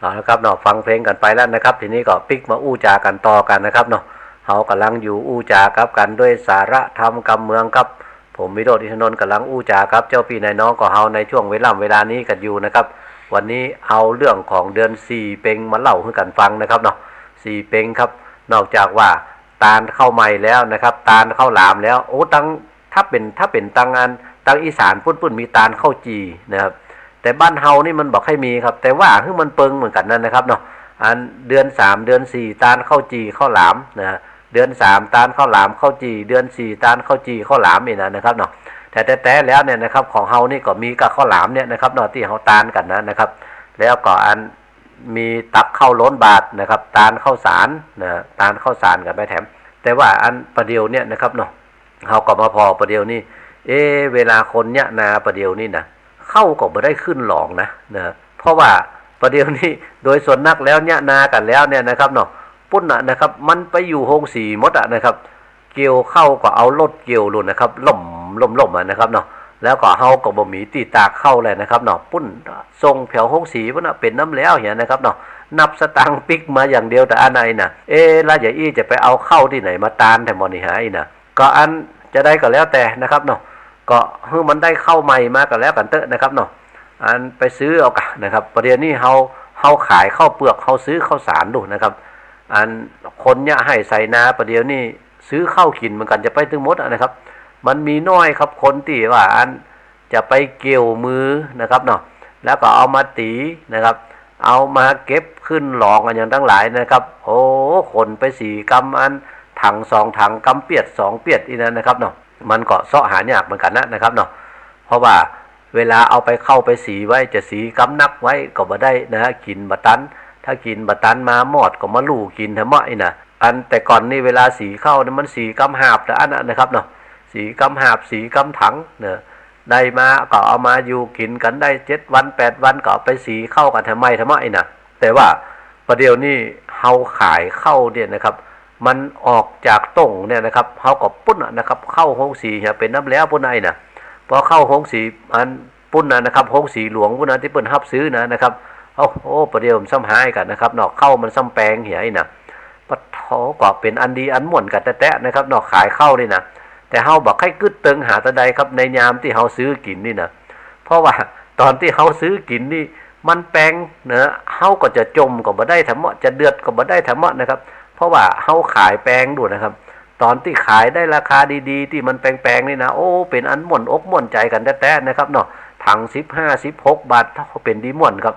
เอาละครับเนาะฟังเพลงกันไปแล้วนะครับทีนี้ก็ปิกมาอู้จากันต่อกันนะครับเนาะเขากำลังอยู่อู้จากับกันด้วยสาระธรรมกำเมืองครับผมวิโรจน์ อินทนนท์กำลังอู้จาครับเจ้าพี่นายน้องก็เฮาในช่วงเวลานี้กันอยู่นะครับวันนี้เอาเรื่องของเดือน4เป็งมาเล่าให้กันฟังนะครับเนาะ4เป็งครับนอกจากว่าตาลเข้าใหม่แล้วนะครับตาลเข้าหลามแล้วถ้าเป็นตังอีสานปุ้นมีตาลเข้าจีนะครับแต่บ้านเฮานี่มันบอกให้มีครับแต่ว่าคือมันเปิงเหมือนกันนั่นนะครับเนาะอันเดือน3เดือน4ตาลเข้าจีเข้าหลามนะเดือน3ตาลเข้าหลามเข้าจีเดือน4ตาลเข้าจีเข้าหลามนี่นะครับเนาะแต่แล้วเนี่ยนะครับของเฮานี่ก็มีกับข้าวหลามเนี่ยนะครับเนาะที่เฮาตาลกันนะครับแล้วก็อันมีตักข้าวล้นบาทนะครับตาลข้าวสารนะตาลข้าวสารกันไปแถมแต่ว่าอันประเดี๋ยวเนี่ยนะครับเนาะเฮาก็มาพอประเดี๋ยวนี้เวลาคนเนี่ยนาประเดี๋ยวนี้นะเข้าก็บ่ได้ขึ้นหลองนะเพราะว่าประเดี๋ยวนี้โดยส่วนนักแล้วเนี่ยนากันแล้วเนี่ยนะครับเนาะปุ้นนะครับมันไปอยู่โฮงสีหมดนะครับเกี่ยวเข้าก็เอารถเกี่ยวลุนนะครับล่มนะครับเนาะแล้วก็เฮาก็บ่มีตีตากเข้าเลยนะครับเนาะปุ้นทรงแถวโฮงสีพุ่นเป็นน้ำแล้วอย่างนะครับเนาะนับสตางค์ปิกมาอย่างเดียวแต่อันไหนน่ะแล้วอย่าอี้จะไปเอาเข้าที่ไหนมาตานแต่มอนี่หายน่ะก็อันจะได้ก็แล้วแต่นะครับเนาะก็มันได้เข้าใหม่มาก็แล้วกันเตอะนะครับเนาะอันไปซื้อเอากันนะครับประเดี๋ยวนี้เฮาขายข้าวเปลือกเฮาซื้อข้าวสารดูนะครับอันคนเนี่ยให้ใส่นาประเดี๋ยวนี้ซื้อข้าวกินเหมือนกันจะไปถึงหมดนะครับมันมีน้อยครับคนที่ว่าอันจะไปเกี่ยวมือนะครับเนาะแล้วก็เอามาตีนะครับเอามาเก็บขึ้นหลองกันอย่างทั้งหลายนะครับโอ้คนไป4กำอันถัง2ถังกำเปียด2เปียดอีนั้นนะครับเนาะมันก็เสาะหายากเหมือนกันนะครับเนาะเพราะว่าเวลาเอาไปเข้าไปสีไว้จะสีกำนักไว้ก็บ่ได้นะกินบะตันถ้ากินบะตันมาหมอดก็มาลู่กินทำไมนะอันแต่ก่อนนี่เวลาสีเข้าเนี่ยมันสีกำหาบแต่อันนะครับเนาะสีกำหาบสีกำถังเนี่ยได้มาก็เอามาอยู่กินกันได้7วัน8วันก็เอาไปสีเข้ากันทำไมนะแต่ว่าประเดี๋ยวนี้เฮาขายเข้าเนี่ยนะครับมันออกจากต้งเนี่ยนะครับเฮาก็ปุ้นนะครับเข้าโฮงสีเนี่ยเป็นน้ำแล้วปุ้นไอ้น่ะพอเข้าโฮงสีอันปุ้นนะครับโฮงสีหลวงปุ้นที่เปิ้นรับซื้อนะครับประเดี๋ยวซ้ำหายกันนะครับเนาะเข้ามันซ้ำแปลงเหี่ยไอ้น่ะปะทอ เขาก็เป็นอันดีอันม่วนกันแตะๆนะครับเนาะขายเข้านี่นะแต่เฮาบอกให้กึดเติงหาตะใดครับในยามที่เฮาซื้อกินนี่นะเพราะว่าตอนที่เฮาซื้อกินนี่มันแพงเนอะเฮาก็จะจมก็บ่ได้ทำเหมาะจะเดือดก็บ่ได้ทำเหมาะนะครับเพราะว่าเฮาขายแพงด้วยนะครับตอนที่ขายได้ราคาดีๆที่มันแพงๆนี่นะโอ้เป็นอันม่วนอกม่วนใจกันแท้ๆนะครับเนาะถัง15-16 บาทเท่าเป็นดีม่วนครับ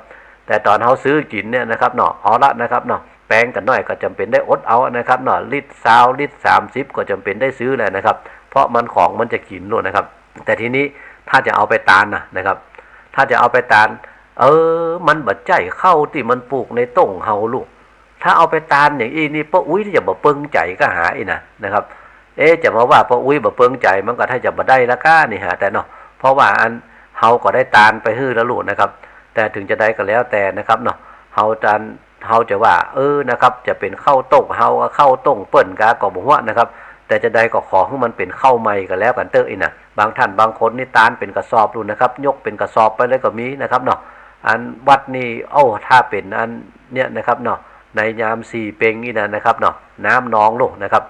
แต่ตอนเฮาซื้อกินเนี่ยนะครับเนาะเอาละนะครับเนาะแพงกันหน่อยก็จำเป็นได้อดเอานะครับเนาะลิตร20ลิตร30ก็จำเป็นได้ซื้อแหละนะครับเพราะมันของมันจะกินด้วยนะครับแต่ทีนี้ถ้าจะเอาไปตานนะครับถ้าจะเอาไปตานมันบ่ใจเข้าที่มันปลูกในต้งเฮาลูกถ้าเอาไปตานอย่างอีนี่ป้าอุ้ยที่จะบ่เปิงใจก็หาอีนะครับจะมาว่าป้าอุ้ยบ่เปิงใจมันก็ถ้าจะบ่ได้ละก้านี่หาแต่เนาะเพราะว่าอันเฮาก็ได้ตานไปฮื้อแล้วลูกนะครับแต่ถึงจะได้ก็แล้วแต่นะครับเนาะเฮาตานเฮาจะว่านะครับจะเป็นข้าวต้มเฮาก็ข้าวต้มเปิ้นกาก็บ่ฮู้นะครับแต่จะได้ก็ขอให้มันเป็นข้าวใหม่ก็แล้วกันเตออีน่ะบางท่านบางคนนี่ตานเป็นกระสอบดูนะครับยกเป็นกระสอบไปเลยก็มีนะครับเนาะอันวัดนี่ถ้าเป็นอันเนี่ยนะครับเนาะในยาม4เป็งนี่นะครับเนาะน้ำนองลงนะครับ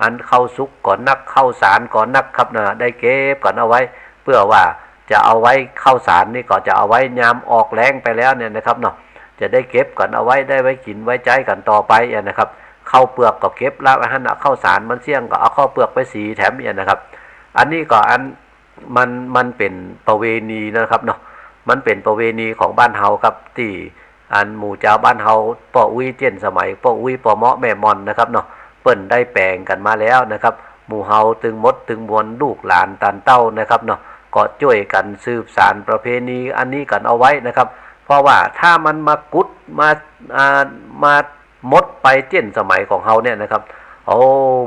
อันเข้าสุกก่อนนักเข้าสารก่อนนักครับนะได้เก็บก่อนเอาไว้เพื่อว่าจะเอาไว้เข้าสารนี่ก็จะเอาไว้ยามออกแรงไปแล้วเนี่ยนะครับเนาะจะได้เก็บก่อนเอาไว้ได้ไว้กินไว้ใจกันต่อไปนะครับเข้าเปลือกก็เก็บแล้วอันเข้าสารมันเสี่ยงก็เอาเข้าเปลือกไปสีแถมนะครับอันนี้ก็อันมันเป็นประเวณีนะครับเนาะมันเป็นประเวณีของบ้านเฮาครับที่อันหมู่เจ้าบ้านเฮาป้ออุ้ยเจนสมัยป้ออุ้ยป้อเมาะแม่มอนนะครับเนาะเปิ้นได้แปลงกันมาแล้วนะครับหมู่เฮาตึงมดตึงมวลลูกหลานตานเต้านะครับเนาะก็ช่วยกันสืบสานประเพณีอันนี้กันเอาไว้นะครับเพราะว่าถ้ามันมากุดมามดไปเจนสมัยของเฮาเนี่ยนะครับ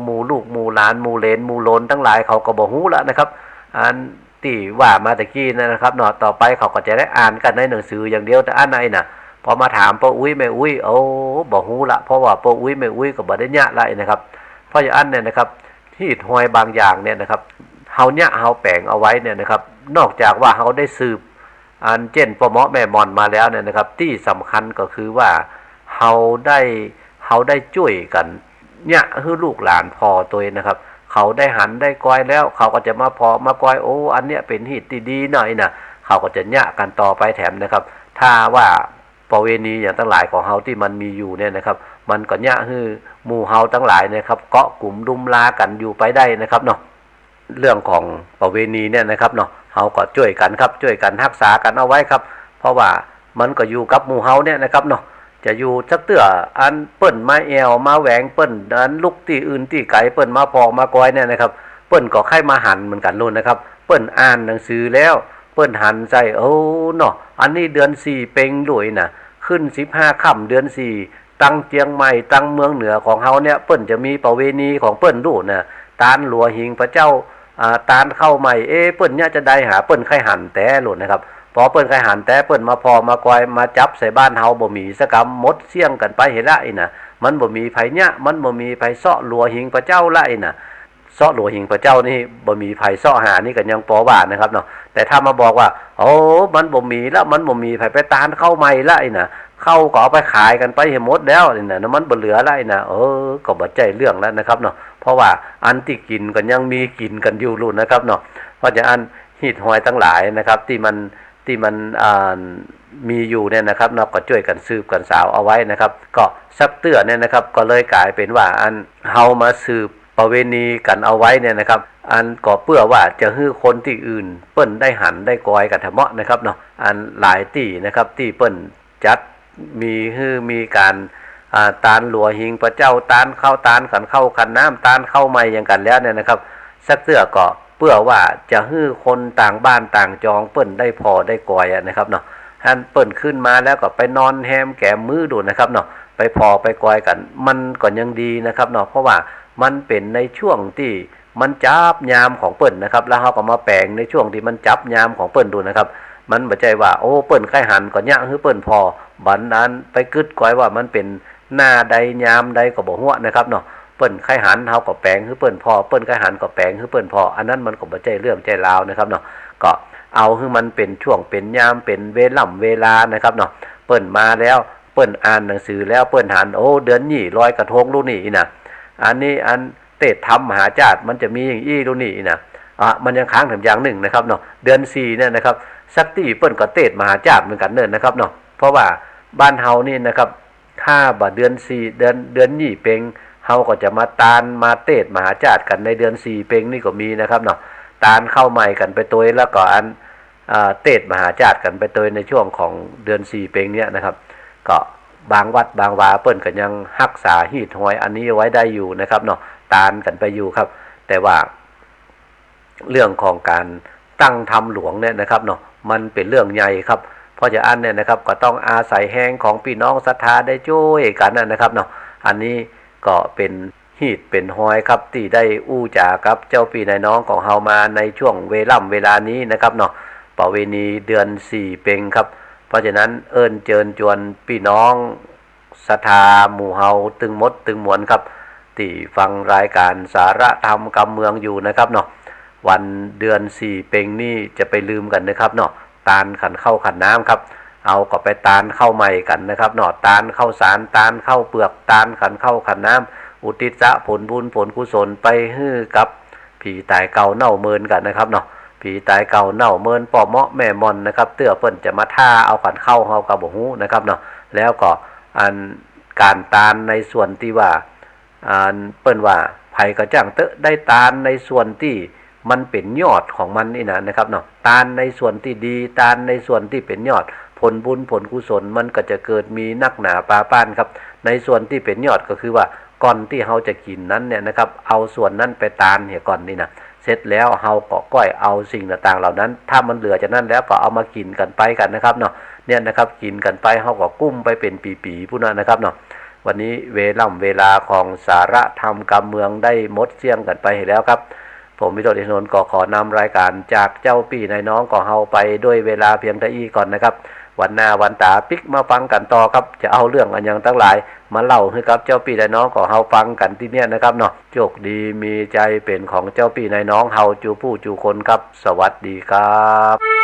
หมู่ลูกหมู่หลานหมู่เลนหมู่โลนทั้งหลายเขาก็บ่ฮู้แล้วนะครับอันที่ว่ามาตะกี้นะครับเนาะต่อไปเขาก็จะได้อ่านกันในหนังสืออย่างเดียวแต่อันไหนน่ะพอมาถามป้าอุ้ยแม่อุ้ยบ่ฮู้ละเพราะว่าป้าอุ้ยแม่อุ้ยก็บ่ได้ยะละนะครับเพราะอย่างนั้นเนี่ยนะครับที่หอยบางอย่างเนี่ยนะครับเฮาเนี่ยเฮาแปลงเอาไว้เนี่ยนะครับนอกจากว่าเฮาได้สืบอันเจนป้อเมาะแม่มอนมาแล้วเนี่ยนะครับที่สำคัญก็คือว่าเฮาได้ช่วยกันเนี่ยให้ลูกหลานพอตัวนะครับเขาได้หันได้ก้อยแล้วเขาก็จะมาพอมาก้อยอันเนี้ยเป็นหิตดีๆหน่อยนะเขาก็จะเนี่ยกันต่อไปแถมนะครับถ้าว่าประเวณีอย่างทั้งหลายของเฮาที่มันมีอยู่เนี่ยนะครับมันก็เนี่ยให้หมู่เฮาทั้งหลายนะครับเกาะกลุ่มดุมลากันอยู่ไปได้นะครับเนาะเรื่องของประเวณีเนี่ยนะครับเนาะเฮาก็ช่วยกันครับช่วยกันรักษากันเอาไว้ครับเพราะว่ามันก็อยู่กับหมู่เฮาเนี่ยนะครับเนาะจะอยู่จักเตื้ออันเปิ้นมาแอวมาแหวงเปิ้นอันลุกที่อื่นที่ไกลเปิ้นมาพอมาก้อยเนี่ยนะครับเปิ้นก็ค่อยมาหันเหมือนกันนู่นนะครับเปิ้นอ่านหนังสือแล้วเปิ้นหันใจเนาะอันนี้เดือน4เป็งด้วยน่ะขึ้น15ค่ำเดือน4ตั้งเจียงใหม่ตั้งเมืองเหนือของเฮาเนี่ยเปิ้นจะมีประเวณีของเปิ้นดูน่ะตานหลัวหิงพระเจ้าตานเข้าใหม่เปิ้นเนี่ยจะได้หาเปิ้นค่อยหันแต่โลดนะครับพอเปิ้นค่อยหันแต่เปิ้นมาพอมาก้อยมาจับใส่บ้านเฮาบ่มีสกรรมมดเสี่ยงกันไปเห็นละน่ะมันบ่มีไผเนี่ยมันบ่มีไผเซาะหลัวหิงพระเจ้าละน่ะเซาะหลัวหิงพระเจ้านี่บ่มีไผเซาะหานี่กันยังปอว่านะครับเนาะแต่ถ้ามาบอกว่ามันบ่มีแล้วมันบ่มีไผไปตานเข้าใหม่ละน่ะเข้าก็เอาไปขายกันไปให้หมดแล้วน่ะมันบ่เหลือละน่ะก็บ่ใจเรื่องแล้วนะครับเนาะเพราะว่าอันที่กินกันยังมีกินกันอยู่รุ่นนะครับเนาะเพราะฉะนั้นหิดหอยทั้งหลายนะครับที่มันมีอยู่เนี่ยนะครับเนาะก็ช่วยกันสืบกันสาวเอาไว้นะครับก็ซับเตื้อเนี่ยนะครับก็เลยกลายเป็นว่าอันเฮามาสืบประเวณีกันเอาไว้เนี่ยนะครับอันก็เพื่อว่าจะให้คนที่อื่นเปิ้นได้หันได้กอยกันทะเมาะนะครับเนาะอันหลายที่นะครับที่เปิ้นจัดมีการตานหลัวหิงพระเจ้าตานเข้าตานกันเข้าคันน้ำตานเข้าใหม่อย่างกันแล้วเนี่ยนะครับซักเตื้อก็เพื่อว่าจะให้คนต่างบ้านต่างจองเปิ้นได้พอได้กอยนะครับเนาะท่านเปิ้นขึ้นมาแล้วก็ไปนอนแฮมแก้มมือดูนะครับเนาะไปพอไปกอยกันมันก็ยังดีนะครับเนาะเพราะว่ามันเป็นในช่วงที่มันจับยามของเปิ้นนะครับแล้วเขาก็มาแปลงในช่วงที่มันจับยามของเปิ้นดูนะครับมันบ่ใจว่าเปิ้นไข่หันก็ยะคือเปิ้นพอบัดนั้นไปกึดก้อยว่ามันเป็นหน้าใดยามใดก็บ่ฮู้นะครับเนาะเปิ้นไข่หันเฮาก็แปลงคือเปิ้นพอเปิ้นไข่หันก็แปลงคือเปิ้นพออันนั้นมันก็บ่ใจเรื่องใจราวนะครับเนาะก็เอาคือมันเป็นช่วงเป็นยามเป็นเวลานะครับเนาะเปิ้นมาแล้วเปิ้นอ่านหนังสือแล้วเปิ้นหันเดือนนี้ลอยกระทงลูกนี่นะ อันนี้อันเตศธรรมมหาจารย์มันจะมีอย่างอี้ดูนี่นะมันยังค้างถึงอย่างหนึ่งนะครับเนาะเดือน4เนี่ยนะครับสักตีเปิ้นก็เตศมหาจารย์เหมือนกันเนิ่นนะครับเนาะเพราะว่าบ้านเฮานี่นะครับถ้าบ่เดือน4เดือนยี่เป็งเฮาก็จะมาตานมาเตศมหาจารย์กันในเดือน4เป็งนี่ก็มีนะครับเนาะตานเข้าใหม่กันไปตัวแล้วก็อันเตศมหาจารย์กันไปตัวในช่วงของเดือน4เป็งเนี่ยนะครับก็บางวัดบางวาเปิ้นก็ยังรักษาฮีดหอยอันนี้ไว้ได้อยู่นะครับเนาะตานกันไปอยู่ครับแต่ว่าเรื่องของการตั้งธรรมหลวงเนี่ยนะครับเนาะมันเป็นเรื่องใหญ่ครับเพราะฉะนั้นเนี่ยนะครับก็ต้องอาศัยแห้งของพี่น้องศรัทธาได้ช่วยกันนะครับเนาะอันนี้ก็เป็นฮีดเป็นหอยครับที่ได้อู้จากับเจ้าพี่นายน้องของเฮามาในช่วงเวลานี้นะครับเนาะประเวณีเดือน4เป็งครับเพราะฉะนั้นเอิ้นเจิญจวนพี่น้องศรัทธาหมู่เฮาตึงมดตึงมวลครับที่ฟังรายการสาระธรรมกำเมืองอยู่นะครับเนาะวันเดือน4เป็งนี่จะไปลืมกันนะครับเนาะตาลขันเข้าขันน้ำครับเอาก็ไปตาลเข้าใหม่กันนะครับเนาะตาลเข้าสารตาลเข้าเปลือกตาลขันเข้าขันน้ำอุทิศผลบุญผลกุศลไปฮื้อกับผีตายเก่าเน่าเมินกันนะครับเนาะผีตายเก่าเน่าเมินป่อเมาะแม่มอนนะครับเตื้อเปิ้นจะมาท่าเอาขันเข้าเฮากับบ่ฮู้นะครับเนาะแล้วก็อันการตาลในส่วนที่ว่าเปิ้นว่าไผกระจ่างเตอะได้ตาลในส่วนที่มันเป็นยอดของมันนี่นะครับเนาะตาลในส่วนที่ดีตาลในส่วนที่เป็นยอดผลบุญผลกุศลมันก็จะเกิดมีนักหนาปาป้านครับในส่วนที่เป็นยอดก็คือว่าก่อนที่เฮาจะกินนั้นเนี่ยนะครับเอาส่วนนั้นไปตาลเหี่ยก่อนนี่นะเสร็จแล้วเฮาก็ก้อยเอาสิ่งต่างๆเหล่านั้นถ้ามันเหลือจากนั้นแล้วก็เอามากินกันไปกันนะครับเนาะเนี่ยนะครับกินกันไปเฮาก็กุ้มไปเป็นปีๆผู้นั้นนะครับเนาะวันนี้เวลาของสาระธรรมการเมืองได้หมดเสี่ยงกันไปแล้วครับผมวิโรจน์ อินทนนท์ก็ขอนำรายการจากเจ้าพี่นายน้องของเฮาไปด้วยเวลาเพียงเท่านี้ก่อนนะครับวันหน้าวันตาปิกมาฟังกันต่อครับจะเอาเรื่องอันยังทั้งหลายมาเล่าให้กับเจ้าพี่นายน้องของเฮาฟังกันที่เนี่ยนะครับเนาะโชคดีมีใจเป็นของเจ้าพี่นายน้องเฮาจูผู้จูคนครับสวัสดีครับ